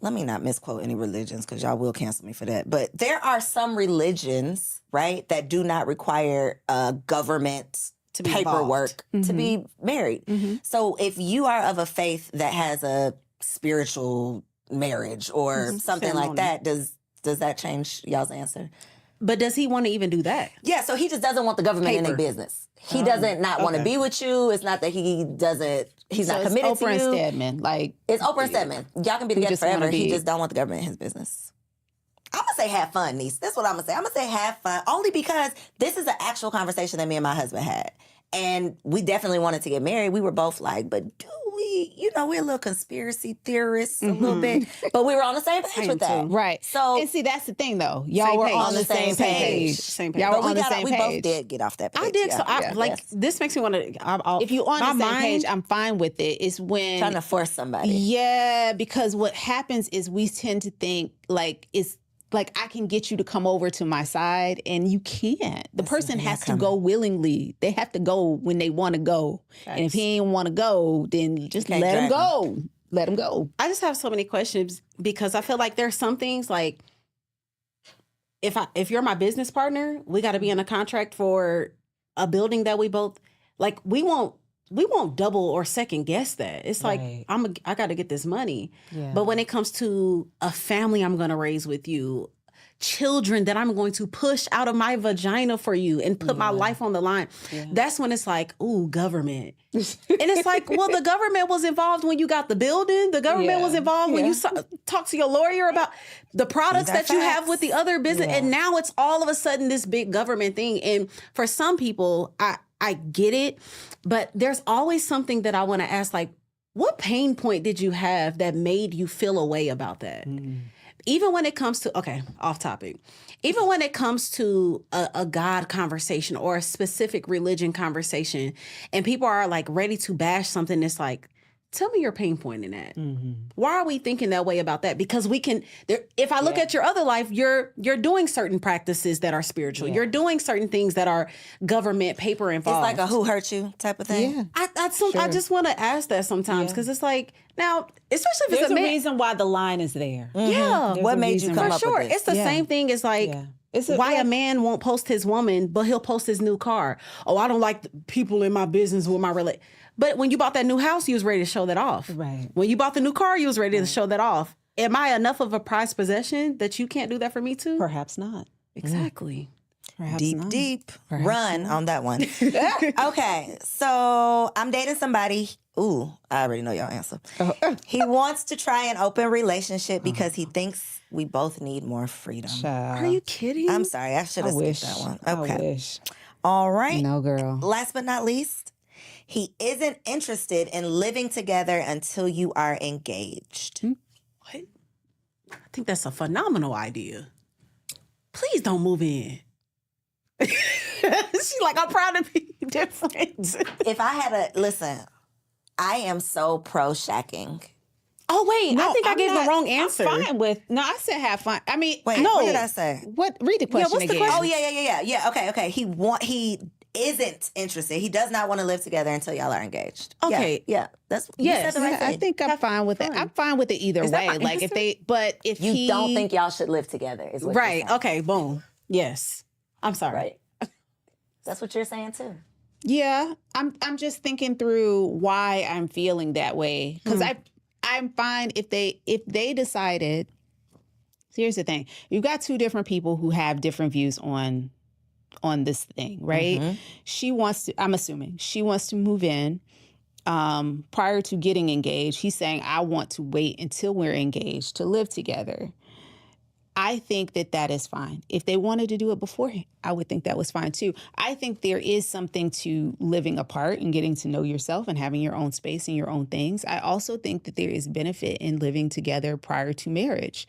let me not misquote any religions because y'all will cancel me for that. But there are some religions, right, that do not require government To be paperwork to be married. So if you are of a faith that has a spiritual marriage or something like that, does that change y'all's answer? But does he want to even do that? Yeah, so he just doesn't want the government in their business. He doesn't not want to be with you. It's not that he's not committed to you. Oprah and Stedman. Like, It's Oprah and Stedman. Y'all can be together just wanna forever. He be- just don't want the government in his business. I'm going to say have fun, niece. That's what I'm going to say. I'm going to say have fun only because this is an actual conversation that me and my husband had. And we definitely wanted to get married. We were both like, but do we, we're a little conspiracy theorists a little bit. But we were on the same page with that. right. So, and see, that's the thing, though. Y'all Same were page. on the same page. Same page. Y'all but were on the same we page. both did get off that page. I did. Yeah. So I Yeah. like Yes. this makes me want to. If you're on the my same page, mind- I'm fine with it. It's when Trying to force somebody. Yeah, because what happens is we tend to think like it's like I can get you to come over to my side, and you can't. The person has to go willingly. They have to go when they want to go. And if he ain't want to go, then just can't let him drag go. Let him go. I just have so many questions because I feel like there's some things like if you're my business partner, we got to be in a contract for a building that we both like. We won't double or second guess that. It's like Right. I got to get this money. Yeah. But when it comes to a family I'm going to raise with you, children that I'm going to push out of my vagina for you and put my life on the line, that's when it's like, ooh, government. And it's like, well, the government was involved when you got the building. The government was involved when you talked to your lawyer about the products that you have with the other business. And now it's all of a sudden this big government thing. And for some people, I get it, but there's always something that I want to ask, like, what pain point did you have that made you feel a way about that? Even when it comes to, okay, off topic. Even when it comes to a God conversation or a specific religion conversation, and people are like ready to bash something that's like, tell me your pain point in that. Why are we thinking that way about that? Because we can, if I look at your other life, you're doing certain practices that are spiritual. You're doing certain things that are government paper involved. It's like a who hurt you type of thing. Yeah. I just want to ask that sometimes because it's like, now, especially if There's it's a man. reason why the line is there. Yeah. What made you come For up sure. with this? It's the same thing as like why a man won't post his woman, but he'll post his new car. Oh, I don't like the people in my business with my But when you bought that new house, you was ready to show that off. Right. When you bought the new car, you was ready to show that off. Am I enough of a prized possession that you can't do that for me too? Perhaps not. Exactly. Perhaps Deep, not. deep run on that one. Okay, so I'm dating somebody. Ooh, I already know your answer. He wants to try an open relationship because he thinks we both need more freedom. Are you kidding? I'm sorry, I should have skipped wish. that one. I Okay. wish. All right. No, girl. Last but not least, he isn't interested in living together until you are engaged. What? I think that's a phenomenal idea. Please don't move in. She's like, I'm proud to be different. If I had listen, I am so pro shacking. Oh, wait. I think I gave the wrong answer. I'm fine with. No, I said have fun. I mean, Wait, no. what did I say? What? Read the question what's the again. question? Oh yeah. Okay. He isn't interested. He does not want to live together until y'all are engaged. Okay. Yeah. That's Yes. you said the right thing. I think I'm fine with it. I'm fine with it either way. Like if You don't think y'all should live together, is what Right. you're saying. Okay. Boom. Yes. I'm sorry. Right. That's what you're saying too. Yeah, I'm just thinking through why I'm feeling that way because I'm fine if they decided. Here's the thing: you've got two different people who have different views on this thing, right? She wants to. I'm assuming she wants to move in prior to getting engaged. He's saying, "I want to wait until we're engaged to live together." I think that is fine. If they wanted to do it before, I would think that was fine too. I think there is something to living apart and getting to know yourself and having your own space and your own things. I also think that there is benefit in living together prior to marriage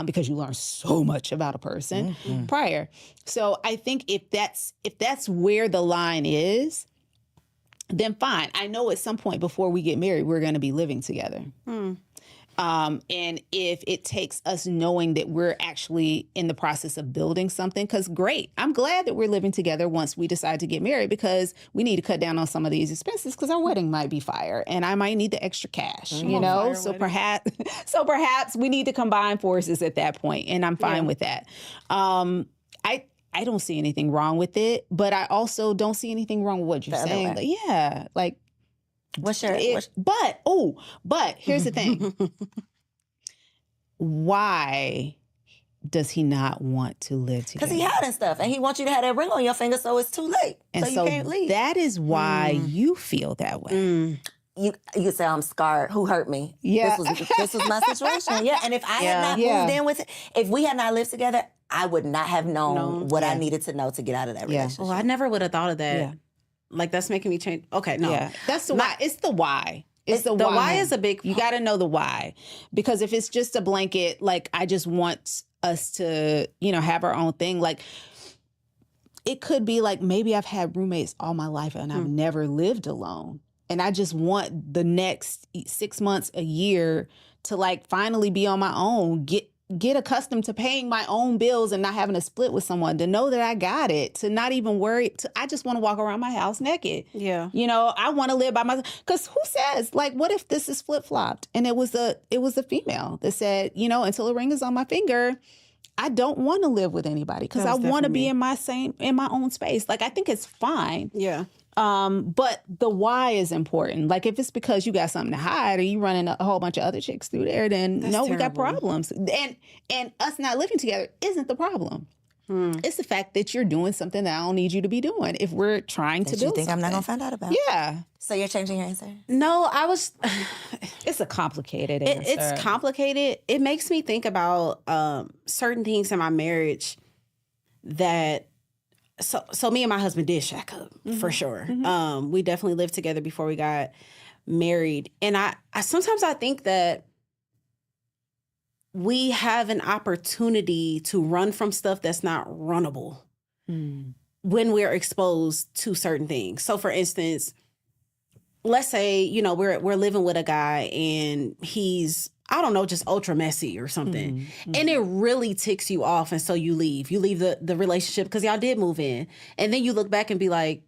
because you learn so much about a person prior. So I think if that's where the line is, then fine. I know at some point before we get married, we're going to be living together. And if it takes us knowing that we're actually in the process of building something, because great, I'm glad that we're living together once we decide to get married because we need to cut down on some of these expenses because our wedding might be fire and I might need the extra cash, you know? So perhaps we need to combine forces at that point, and I'm fine with that. I don't see anything wrong with it, but I also don't see anything wrong with what you're saying. Like, But here's the thing. Why does he not want to live together? Because he hiding stuff and he wants you to have that ring on your finger so it's too late. And so you can't leave. That is why you feel that way. You say I'm scarred. Who hurt me? Yeah. This was my situation. Yeah. And if I had not moved in with it, if we had not lived together, I would not have known what I needed to know to get out of that relationship. Well, I never would have thought of that. Yeah. Like, that's making me change. Okay, no. Yeah. That's the why. It's the why. It's the why. The why is a big... You got to know the why. Because if it's just a blanket, like, I just want us to, have our own thing. Like, it could be like, maybe I've had roommates all my life and I've never lived alone. And I just want the next 6 months, a year to, like, finally be on my own, get accustomed to paying my own bills and not having to split with someone, to know that I got it, to not even worry. I just want to walk around my house naked. Yeah. I want to live by myself. Because who says, like, what if this is flip-flopped? And it was a female that said, until the ring is on my finger, I don't want to live with anybody because I want to be in my own space. Like, I think it's fine. Yeah. But the why is important. Like, if it's because you got something to hide or you running a whole bunch of other chicks through there, then we got problems. And us not living together isn't the problem. It's the fact that you're doing something that I don't need you to be doing if we're trying to build something. You think I'm not going to find out about? Yeah. So you're changing your answer? No, I was... It's a complicated answer. It's complicated. It makes me think about certain things in my marriage that... So me and my husband did shack up for sure. We definitely lived together before we got married. And I sometimes I think that we have an opportunity to run from stuff that's not runnable when we're exposed to certain things. So for instance, let's say, we're living with a guy and he's, I don't know, just ultra messy or something. And it really ticks you off. And so you leave. You leave the relationship because y'all did move in. And then you look back and be like,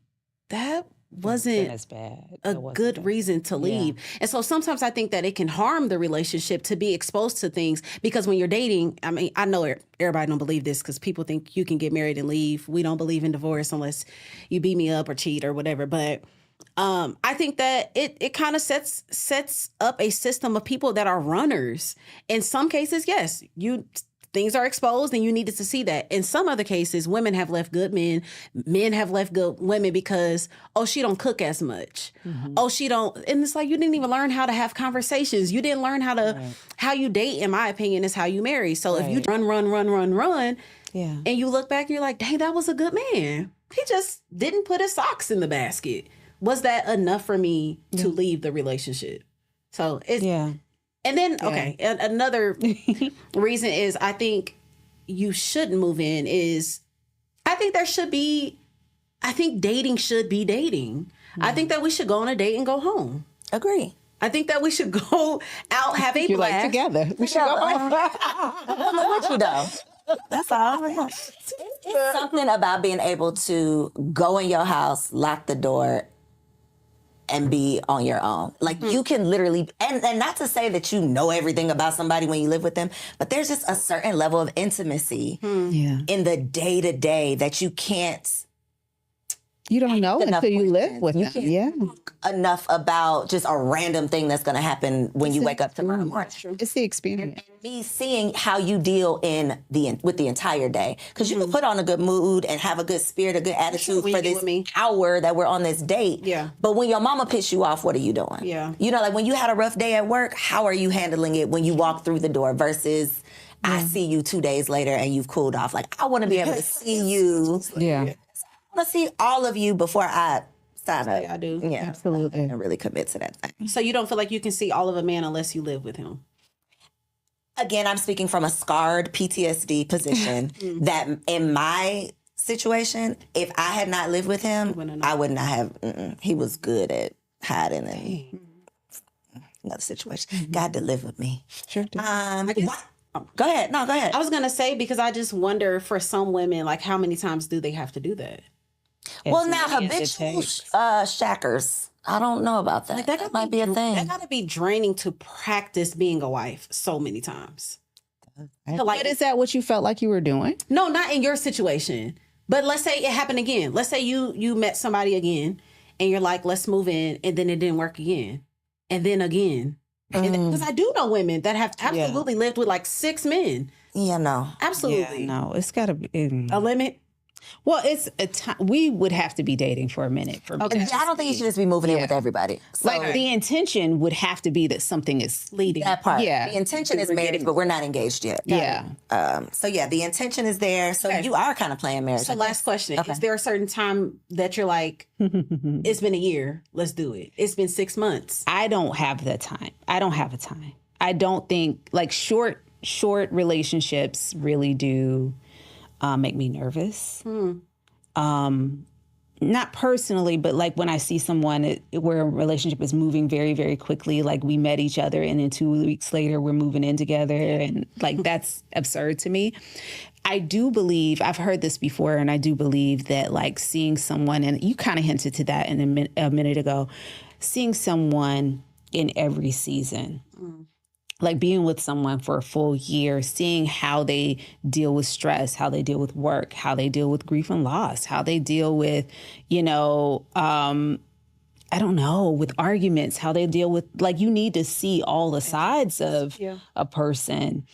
that wasn't as bad. a good reason to leave. Yeah. And so sometimes I think that it can harm the relationship to be exposed to things because when you're dating, I mean, I know everybody don't believe this because people think you can get married and leave. We don't believe in divorce unless you beat me up or cheat or whatever. But I think that it kind of sets up a system of people that are runners. In some cases, yes, things are exposed and you needed to see that. In some other cases, women have left good men have left good women because, she don't cook as much. She don't, and it's like you didn't even learn how to have conversations. You didn't learn how you date, in my opinion, is how you marry. So if you run, and you look back and you're like, dang, that was a good man. He just didn't put his socks in the basket. Was that enough for me to leave the relationship? So it's... Yeah. And then, another reason is I think you shouldn't move in is I think dating should be dating. I think that we should go on a date and go home. Agree. I think that we should go out, have a blast. Like together. We should go home. I'm with you though. That's all. It's something about being able to go in your house, lock the door, and be on your own. Like you can literally, and not to say that you know everything about somebody when you live with them, but there's just a certain level of intimacy in the day-to-day that you can't. You don't know until you live with them. Yeah. Enough about just a random thing that's going to happen when you wake up tomorrow morning. It's the experience. And me seeing how you deal with the entire day. Because you can put on a good mood and have a good spirit, a good attitude for this hour that we're on this date. Yeah. But when your mama pissed you off, what are you doing? Yeah. You know, like when you had a rough day at work, how are you handling it when you walk through the door versus I see you 2 days later and you've cooled off? Like, I want to be able to see you. Yeah. I want to see all of you before I sign up. I do. Yeah. Absolutely. And really commit to that thing. So you don't feel like you can see all of a man unless you live with him? Again, I'm speaking from a scarred PTSD position that in my situation, if I had not lived with him, I would not have. He was good at hiding and another situation. God delivered me. Sure do. Go ahead. No, go ahead. I was going to say, because I just wonder for some women, like how many times do they have to do that? Well, now habitual shackers. I don't know about that. Like that might be a thing. That got to be draining to practice being a wife so many times. Like, but is that what you felt like you were doing? No, not in your situation. But let's say it happened again. Let's say you met somebody again and you're like, let's move in. And then it didn't work again. And then again. Because I do know women that have absolutely lived with like 6 men. Yeah, no. Absolutely. Yeah, no, it's got to be a limit. Well, it's a time. We would have to be dating for a minute. Okay. I don't think you should just be moving in with everybody. So, like the intention would have to be that something is leading. That part. Yeah. The intention is marriage, but we're not engaged yet. Yeah. So yeah, the intention is there. So you are kind of playing marriage. So last question. Okay. Is there a certain time that you're like, it's been a year, let's do it. It's been 6 months. I don't have the time. I don't have a time. I don't think like short relationships really do make me nervous. Not personally, but like when I see someone where a relationship is moving very, very quickly, like we met each other and then 2 weeks later we're moving in together, and like that's absurd to me. I do believe, I've heard this before, and I do believe that like seeing someone, and you kind of hinted to that in a minute ago, seeing someone in every season. Like being with someone for a full year, seeing how they deal with stress, how they deal with work, how they deal with grief and loss, how they deal with, I don't know, with arguments, how they deal with, like, you need to see all the sides of a person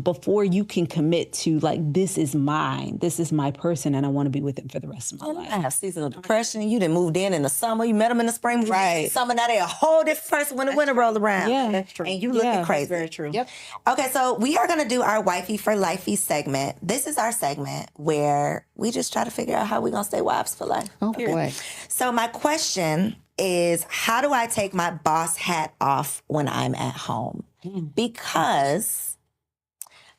before you can commit to, like, this is mine, this is my person, and I want to be with him for the rest of my life. I have seasonal depression. You done moved in the summer. You met him in the spring. Right. Summer, now they're a whole different person when the winter roll around. Yeah, that's true. And you looking crazy. That's very true. Yep. Okay, so we are going to do our Wifey for Lifey segment. This is our segment where we just try to figure out how we're going to stay wives for life. Oh, boy. So my question is, how do I take my boss hat off when I'm at home? Because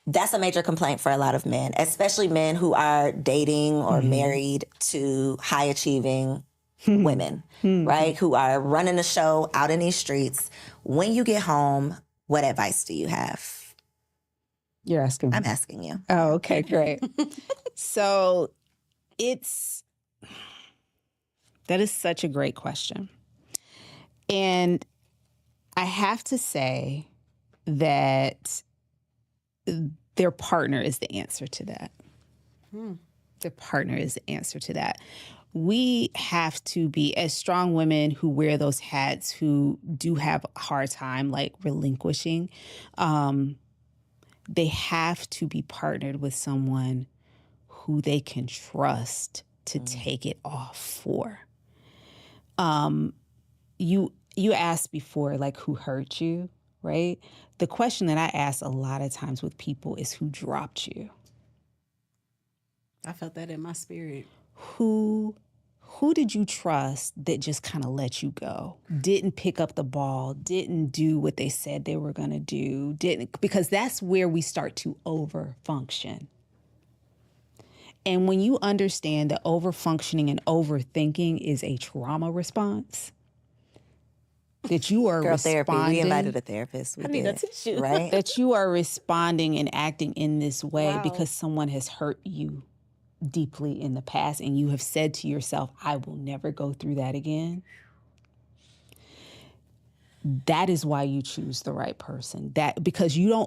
that's a major complaint for a lot of men, especially men who are dating or married to high achieving women, right? Who are running the show out in these streets. When you get home, what advice do you have? You're asking me. I'm asking you. Oh, okay, great. So that is such a great question. And I have to say that their partner is the answer to that. Their partner is the answer to that. We have to be, as strong women who wear those hats, who do have a hard time like relinquishing, they have to be partnered with someone who they can trust to take it off for. You asked before, like, who hurt you, right? The question that I ask a lot of times with people is, who dropped you? I felt that in my spirit. Who did you trust that just kind of let you go? Didn't pick up the ball, didn't do what they said they were going to do, because that's where we start to overfunction. And when you understand that overfunctioning and overthinking is a trauma response, that you are Girl therapy. responding. We invited a therapist. We I need a did. tissue. Right? That you are responding and acting in this way Wow. because someone has hurt you deeply in the past and you have said to yourself, I will never go through that again. That is why you choose the right person. That because you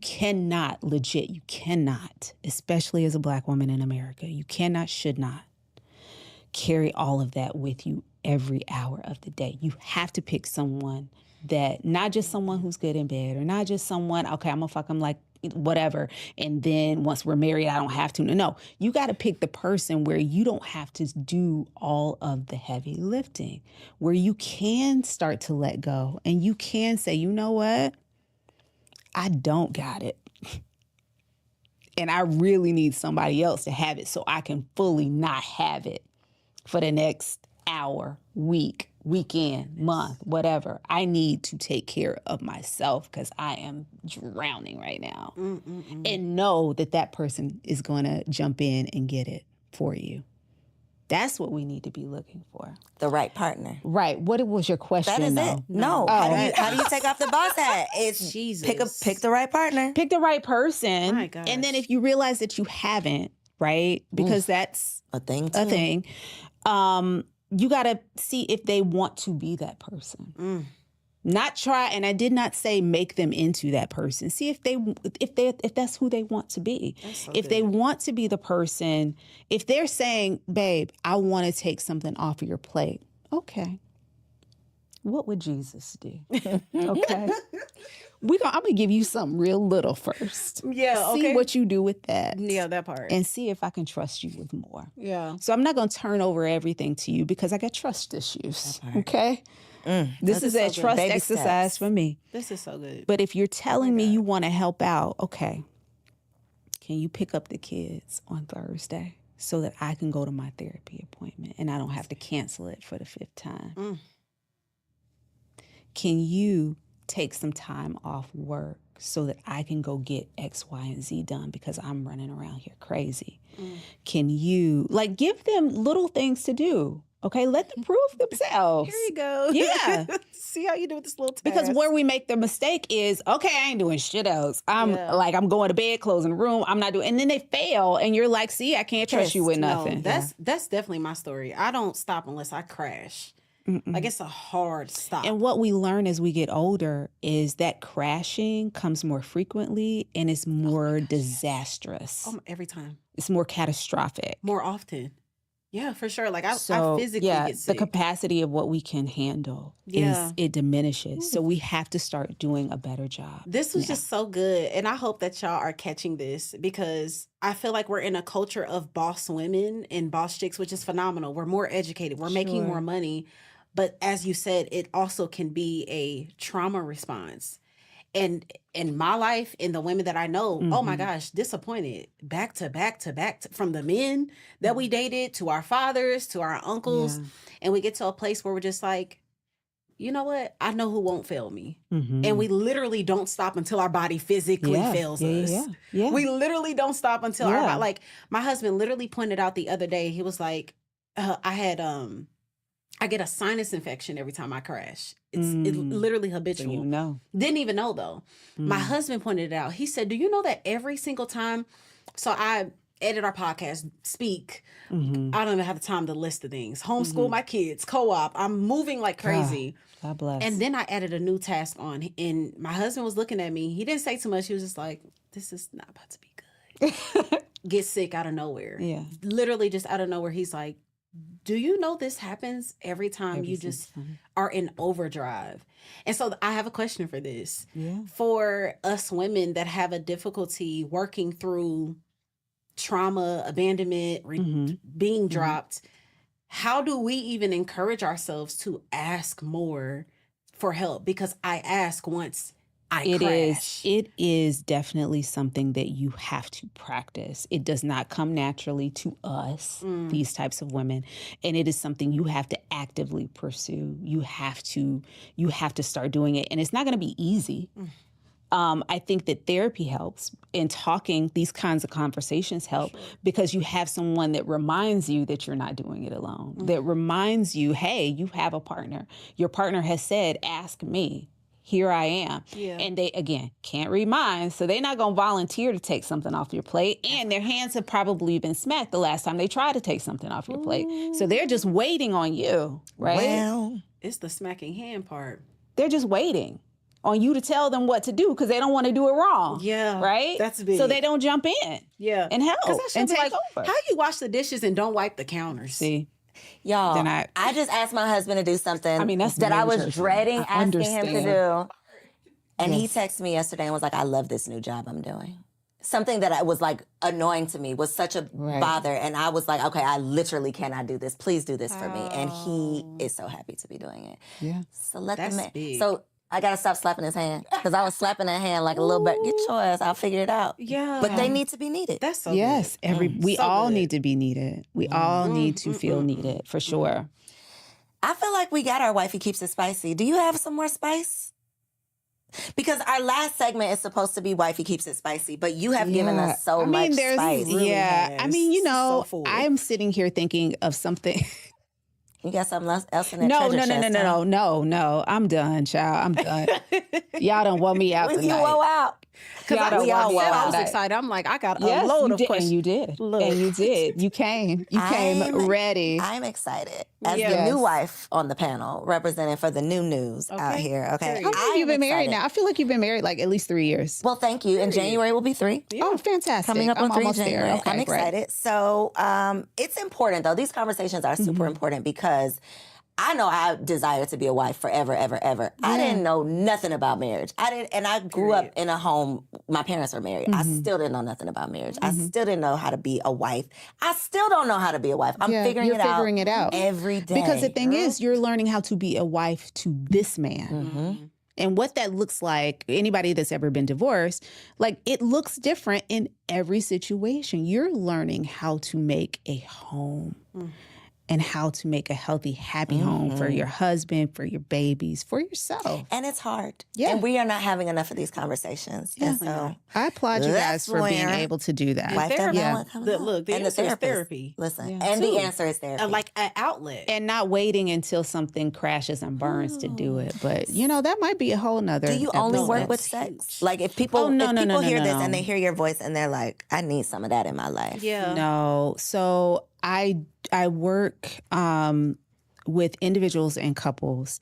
cannot, especially as a Black woman in America, you cannot, should not carry all of that with you every hour of the day. You have to pick someone that, not just someone who's good in bed, or not just someone, okay, I'm gonna fuck him like whatever, and then once we're married, I don't have to. No, you got to pick the person where you don't have to do all of the heavy lifting, where you can start to let go and you can say, you know what? I don't got it. And I really need somebody else to have it so I can fully not have it for the next hour, week, weekend, month, whatever. I need to take care of myself because I am drowning right now. And know that that person is going to jump in and get it for you. That's what we need to be looking for. The right partner. Right. What was your question? That is though? it. No. How do you take off the boss hat? It's Jesus. pick the right partner. Pick the right person. My gosh. And then if you realize that you haven't, right? Because that's A thing too. a thing. You got to see if they want to be that person. Not try, and I did not say make them into that person. See if that's who they want to be. If they want to be the person, if they're saying, babe, I want to take something off of your plate. Okay. What would Jesus do? Okay. I'm going to give you something real little first. Yeah, okay. See what you do with that. Yeah, that part. And see if I can trust you with more. Yeah. So I'm not going to turn over everything to you because I got trust issues. Okay? This is a trust Baby exercise steps. for me. This is so good. But if you're telling me you want to help out, okay, can you pick up the kids on Thursday so that I can go to my therapy appointment and I don't have to cancel it for the 5th time? Can you take some time off work so that I can go get X, Y, and Z done because I'm running around here crazy? Can you, give them little things to do? Okay, let them prove themselves. Here you go. Yeah. See how you do with this little task. Because where we make the mistake is, okay, I ain't doing shit else. I'm going to bed, closing the room. I'm not doing, and then they fail, and you're like, see, I can't trust you with nothing. No, that's definitely my story. I don't stop unless I crash. Like it's a hard stop. And what we learn as we get older is that crashing comes more frequently and it's more disastrous. Every time. It's more catastrophic. More often. Yeah, for sure. Like I So, physically get sick. the capacity of what we can handle it diminishes. So we have to start doing a better job. This was just so good. And I hope that y'all are catching this because I feel like we're in a culture of boss women and boss chicks, which is phenomenal. We're more educated. We're making more money. But as you said, it also can be a trauma response. And in my life, in the women that I know, oh my gosh, disappointed back to back to back from the men that we dated to our fathers, to our uncles. And we get to a place where we're just like, you know what? I know who won't fail me. And we literally don't stop until our body physically fails us. We literally don't stop until our body. Like my husband literally pointed out the other day, he was like, I get a sinus infection every time I crash. It's literally habitual. So you know. Didn't even know though. My husband pointed it out. He said, do you know that every single time, so I edit our podcast, speak, I don't even have the time to list the things. Homeschool my kids, co-op. I'm moving like crazy. God bless. And then I added a new task on and my husband was looking at me. He didn't say too much. He was just like, this is not about to be good. Get sick out of nowhere. Yeah. Literally just out of nowhere. He's like, do you know this happens every time you just are in overdrive? And so I have a question for this. Yeah. For us women that have a difficulty working through trauma, abandonment, being dropped, how do we even encourage ourselves to ask more for help? Because I ask once I crash. It is definitely something that you have to practice. It does not come naturally to us, these types of women. And it is something you have to actively pursue. You have to start doing it. And it's not going to be easy. I think that therapy helps, and talking these kinds of conversations help because you have someone that reminds you that you're not doing it alone, that reminds you, hey, you have a partner. Your partner has said, ask me. Here I am. Yeah. And they, again, can't read minds, so they're not going to volunteer to take something off your plate. And their hands have probably been smacked the last time they tried to take something off your plate. So they're just waiting on you, right? Well, it's the smacking hand part. They're just waiting on you to tell them what to do because they don't want to do it wrong. Yeah. Right? That's big. So they don't jump in. Yeah. And help and take over. How you wash the dishes and don't wipe the counters? See? Y'all, I just asked my husband to do something that I was dreading asking him to do. And he texted me yesterday and was like, I love this new job I'm doing. Something that was like annoying to me was such a bother. And I was like, okay, I literally cannot do this. Please do this for me. And he is so happy to be doing it. Yeah. So let the man. Big. So I got to stop slapping his hand because I was slapping that hand like a little bit. Get your ass. I'll figure it out. Yeah. But they need to be needed. That's so yes. Good. We all need to be needed. We all need to feel needed for sure. I feel like we got our wifey keeps it spicy. Do you have some more spice? Because our last segment is supposed to be wifey keeps it spicy, but you have given us so much spice. Really I mean, you know, so I'm sitting here thinking of something. You got something else in that treasure chest? No. I'm done, child. I'm done. Y'all don't want me out tonight. You woe out. Because I was excited. I'm like, I got a load of questions. And you did. And you did. You came. You came ready. I'm excited. As the new wife on the panel, representing for the new news out here. Okay. How long have you been married now? I feel like you've been married like at least 3 years. Well, thank you. In January will be 3. Yeah. Oh, fantastic. Coming up on 3 January. Okay, I'm excited. So it's important, though. These conversations are super important because I know I desire to be a wife forever, ever, ever. Yeah. I didn't know nothing about marriage. And I grew up in a home, my parents were married. I still didn't know nothing about marriage. I still didn't know how to be a wife. I still don't know how to be a wife. I'm figuring it out every day. Because the thing is, you're learning how to be a wife to this man. And what that looks like, anybody that's ever been divorced, like it looks different in every situation. You're learning how to make a home. And how to make a healthy, happy home for your husband, for your babies, for yourself. And it's hard. Yeah. And we are not having enough of these conversations. Yeah. And so I applaud you guys for being able to do that. Look, the answer is therapy. Listen, and the answer is therapy. Like an outlet. And not waiting until something crashes and burns to do it. But, you know, that might be a whole nother Do you only work with sex? Like if people, hear this and they hear your voice and they're like, I need some of that in my life. Yeah. No. So I work with individuals and couples.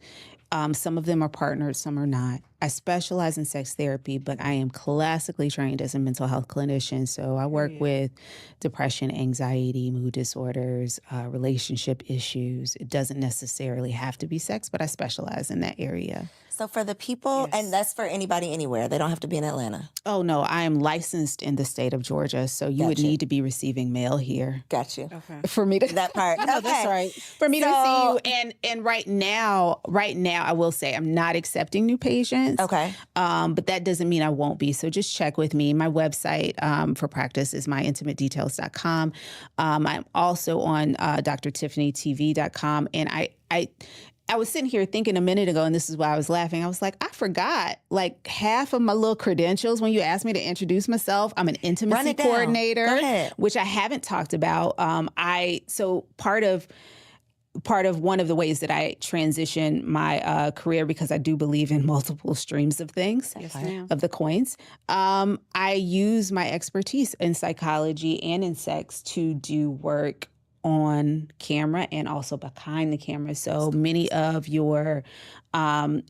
Some of them are partnered, some are not. I specialize in sex therapy, but I am classically trained as a mental health clinician. So I work with depression, anxiety, mood disorders, relationship issues. It doesn't necessarily have to be sex, but I specialize in that area. So for the people, and that's for anybody anywhere, they don't have to be in Atlanta. Oh, no, I am licensed in the state of Georgia, so you would need to be receiving mail here. Got you. Okay. For me to that part. No, that's right. For me to see you. And right now, I will say I'm not accepting new patients. Okay. But that doesn't mean I won't be. So just check with me. My website for practice is myintimatedetails.com. I'm also on drtiffanytv.com. And I was sitting here thinking a minute ago, and this is why I was laughing. I was like, I forgot like half of my little credentials when you asked me to introduce myself. I'm an intimacy coordinator, which I haven't talked about. So part of one of the ways that I transition my career, because I do believe in multiple streams of things, of the coins, I use my expertise in psychology and in sex to do work on camera and also behind the camera. So many of your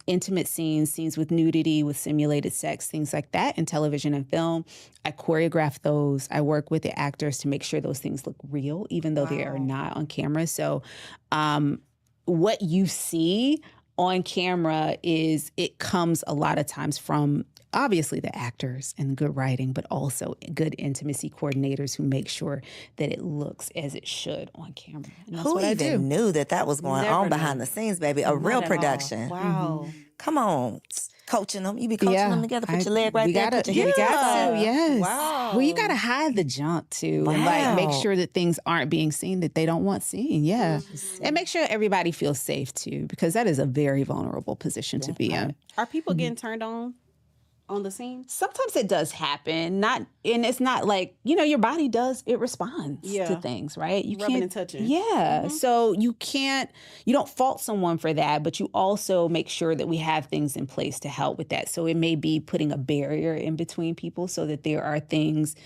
intimate scenes with nudity, with simulated sex, things like that in television and film, I choreograph those. I work with the actors to make sure those things look real, even though they are not on camera. So what you see on camera it comes a lot of times from obviously the actors and good writing, but also good intimacy coordinators who make sure that it looks as it should on camera. And that's what I do. Who even knew that was going on behind the scenes, baby? A real production. Wow. Come on. Coaching them. You be coaching them together. Put your leg right there. Put your you got to. Yes. Wow. Well, you got to hide the junk too. Wow. And like make sure that things aren't being seen that they don't want seen. Yeah. And make sure everybody feels safe too, because that is a very vulnerable position to be in. Are people getting turned on? on the scene? Sometimes it does happen, and it's not like, your body it responds to things, right? You rubbing can't, and touching. Yeah. So you don't fault someone for that, but you also make sure that we have things in place to help with that. So it may be putting a barrier in between people so that there are things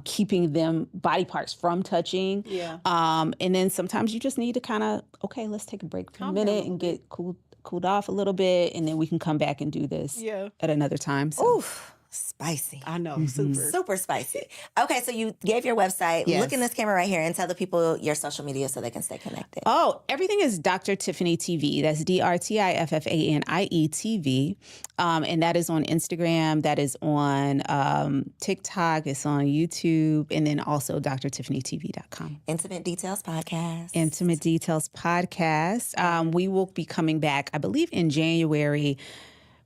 keeping them body parts from touching. Yeah. And then sometimes you just need to kind of, okay, let's take a break for a minute and get cooled off a little bit, and then we can come back and do this at another time. So. Oof. Spicy. I know. Super spicy. Okay, so you gave your website. Yes. Look in this camera right here and tell the people your social media so they can stay connected. Oh, everything is Dr. Tiffany TV. That's DrTiffanie TV. And that is on Instagram. That is on TikTok. It's on YouTube. And then also drtiffanytv.com. Intimate Details Podcast. Intimate Details Podcast. We will be coming back, I believe, in January.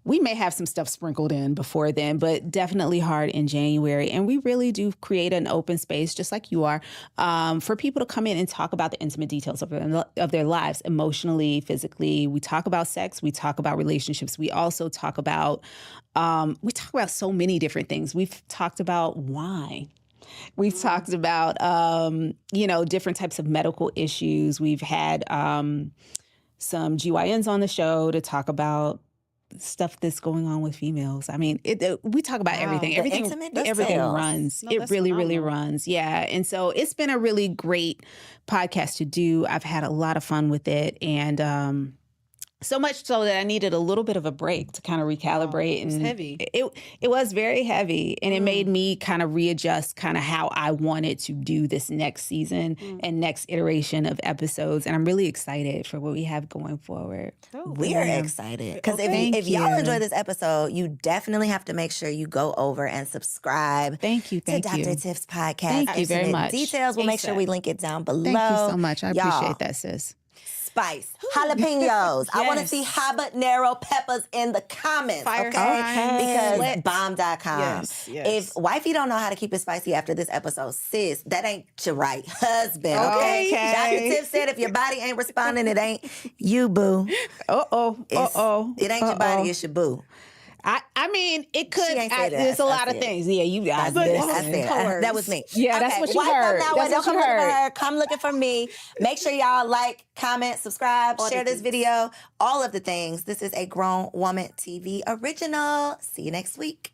We may have some stuff sprinkled in before then, but definitely hard in January. And we really do create an open space, just like you are, for people to come in and talk about the intimate details of their lives, emotionally, physically. We talk about sex. We talk about relationships. We also talk about so many different things. We've talked about wine. We've talked about, different types of medical issues. We've had some GYNs on the show to talk about stuff that's going on with females. I mean, we talk about everything. Everything runs. No, it really, really phenomenal. runs. Yeah. And so it's been a really great podcast to do. I've had a lot of fun with it. And so much so that I needed a little bit of a break to kind of recalibrate. It was heavy. It was very heavy. And it made me kind of readjust kind of how I wanted to do this next season and next iteration of episodes. And I'm really excited for what we have going forward. We're excited. Because if y'all enjoy this episode, you definitely have to make sure you go over and subscribe Thank you. to Dr. Tiff's podcast. Thank you very Intimate much. Details. We'll make sure we link it down below. Thank you so much. I Y'all, appreciate that, sis. Spice, jalapenos. I want to Yes. see habanero peppers in the comments, Fire okay? kind. Because Lit. bomb.com. Yes. If wifey don't know how to keep it spicy after this episode, sis, that ain't your right husband, okay? Okay. Dr. Tiff said if your body ain't responding, it ain't you, boo. It ain't your body, it's your boo. I mean, it could. She ain't say that. There's a lot I of said. things. Yeah, you guys. I said, that was me. Yeah, that's what you wife heard. Come now, That's don't what come you looking for heard. her. Come looking for me. Make sure y'all like, comment, subscribe, share this video, all of the things. This is a Grown Woman TV original. See you next week.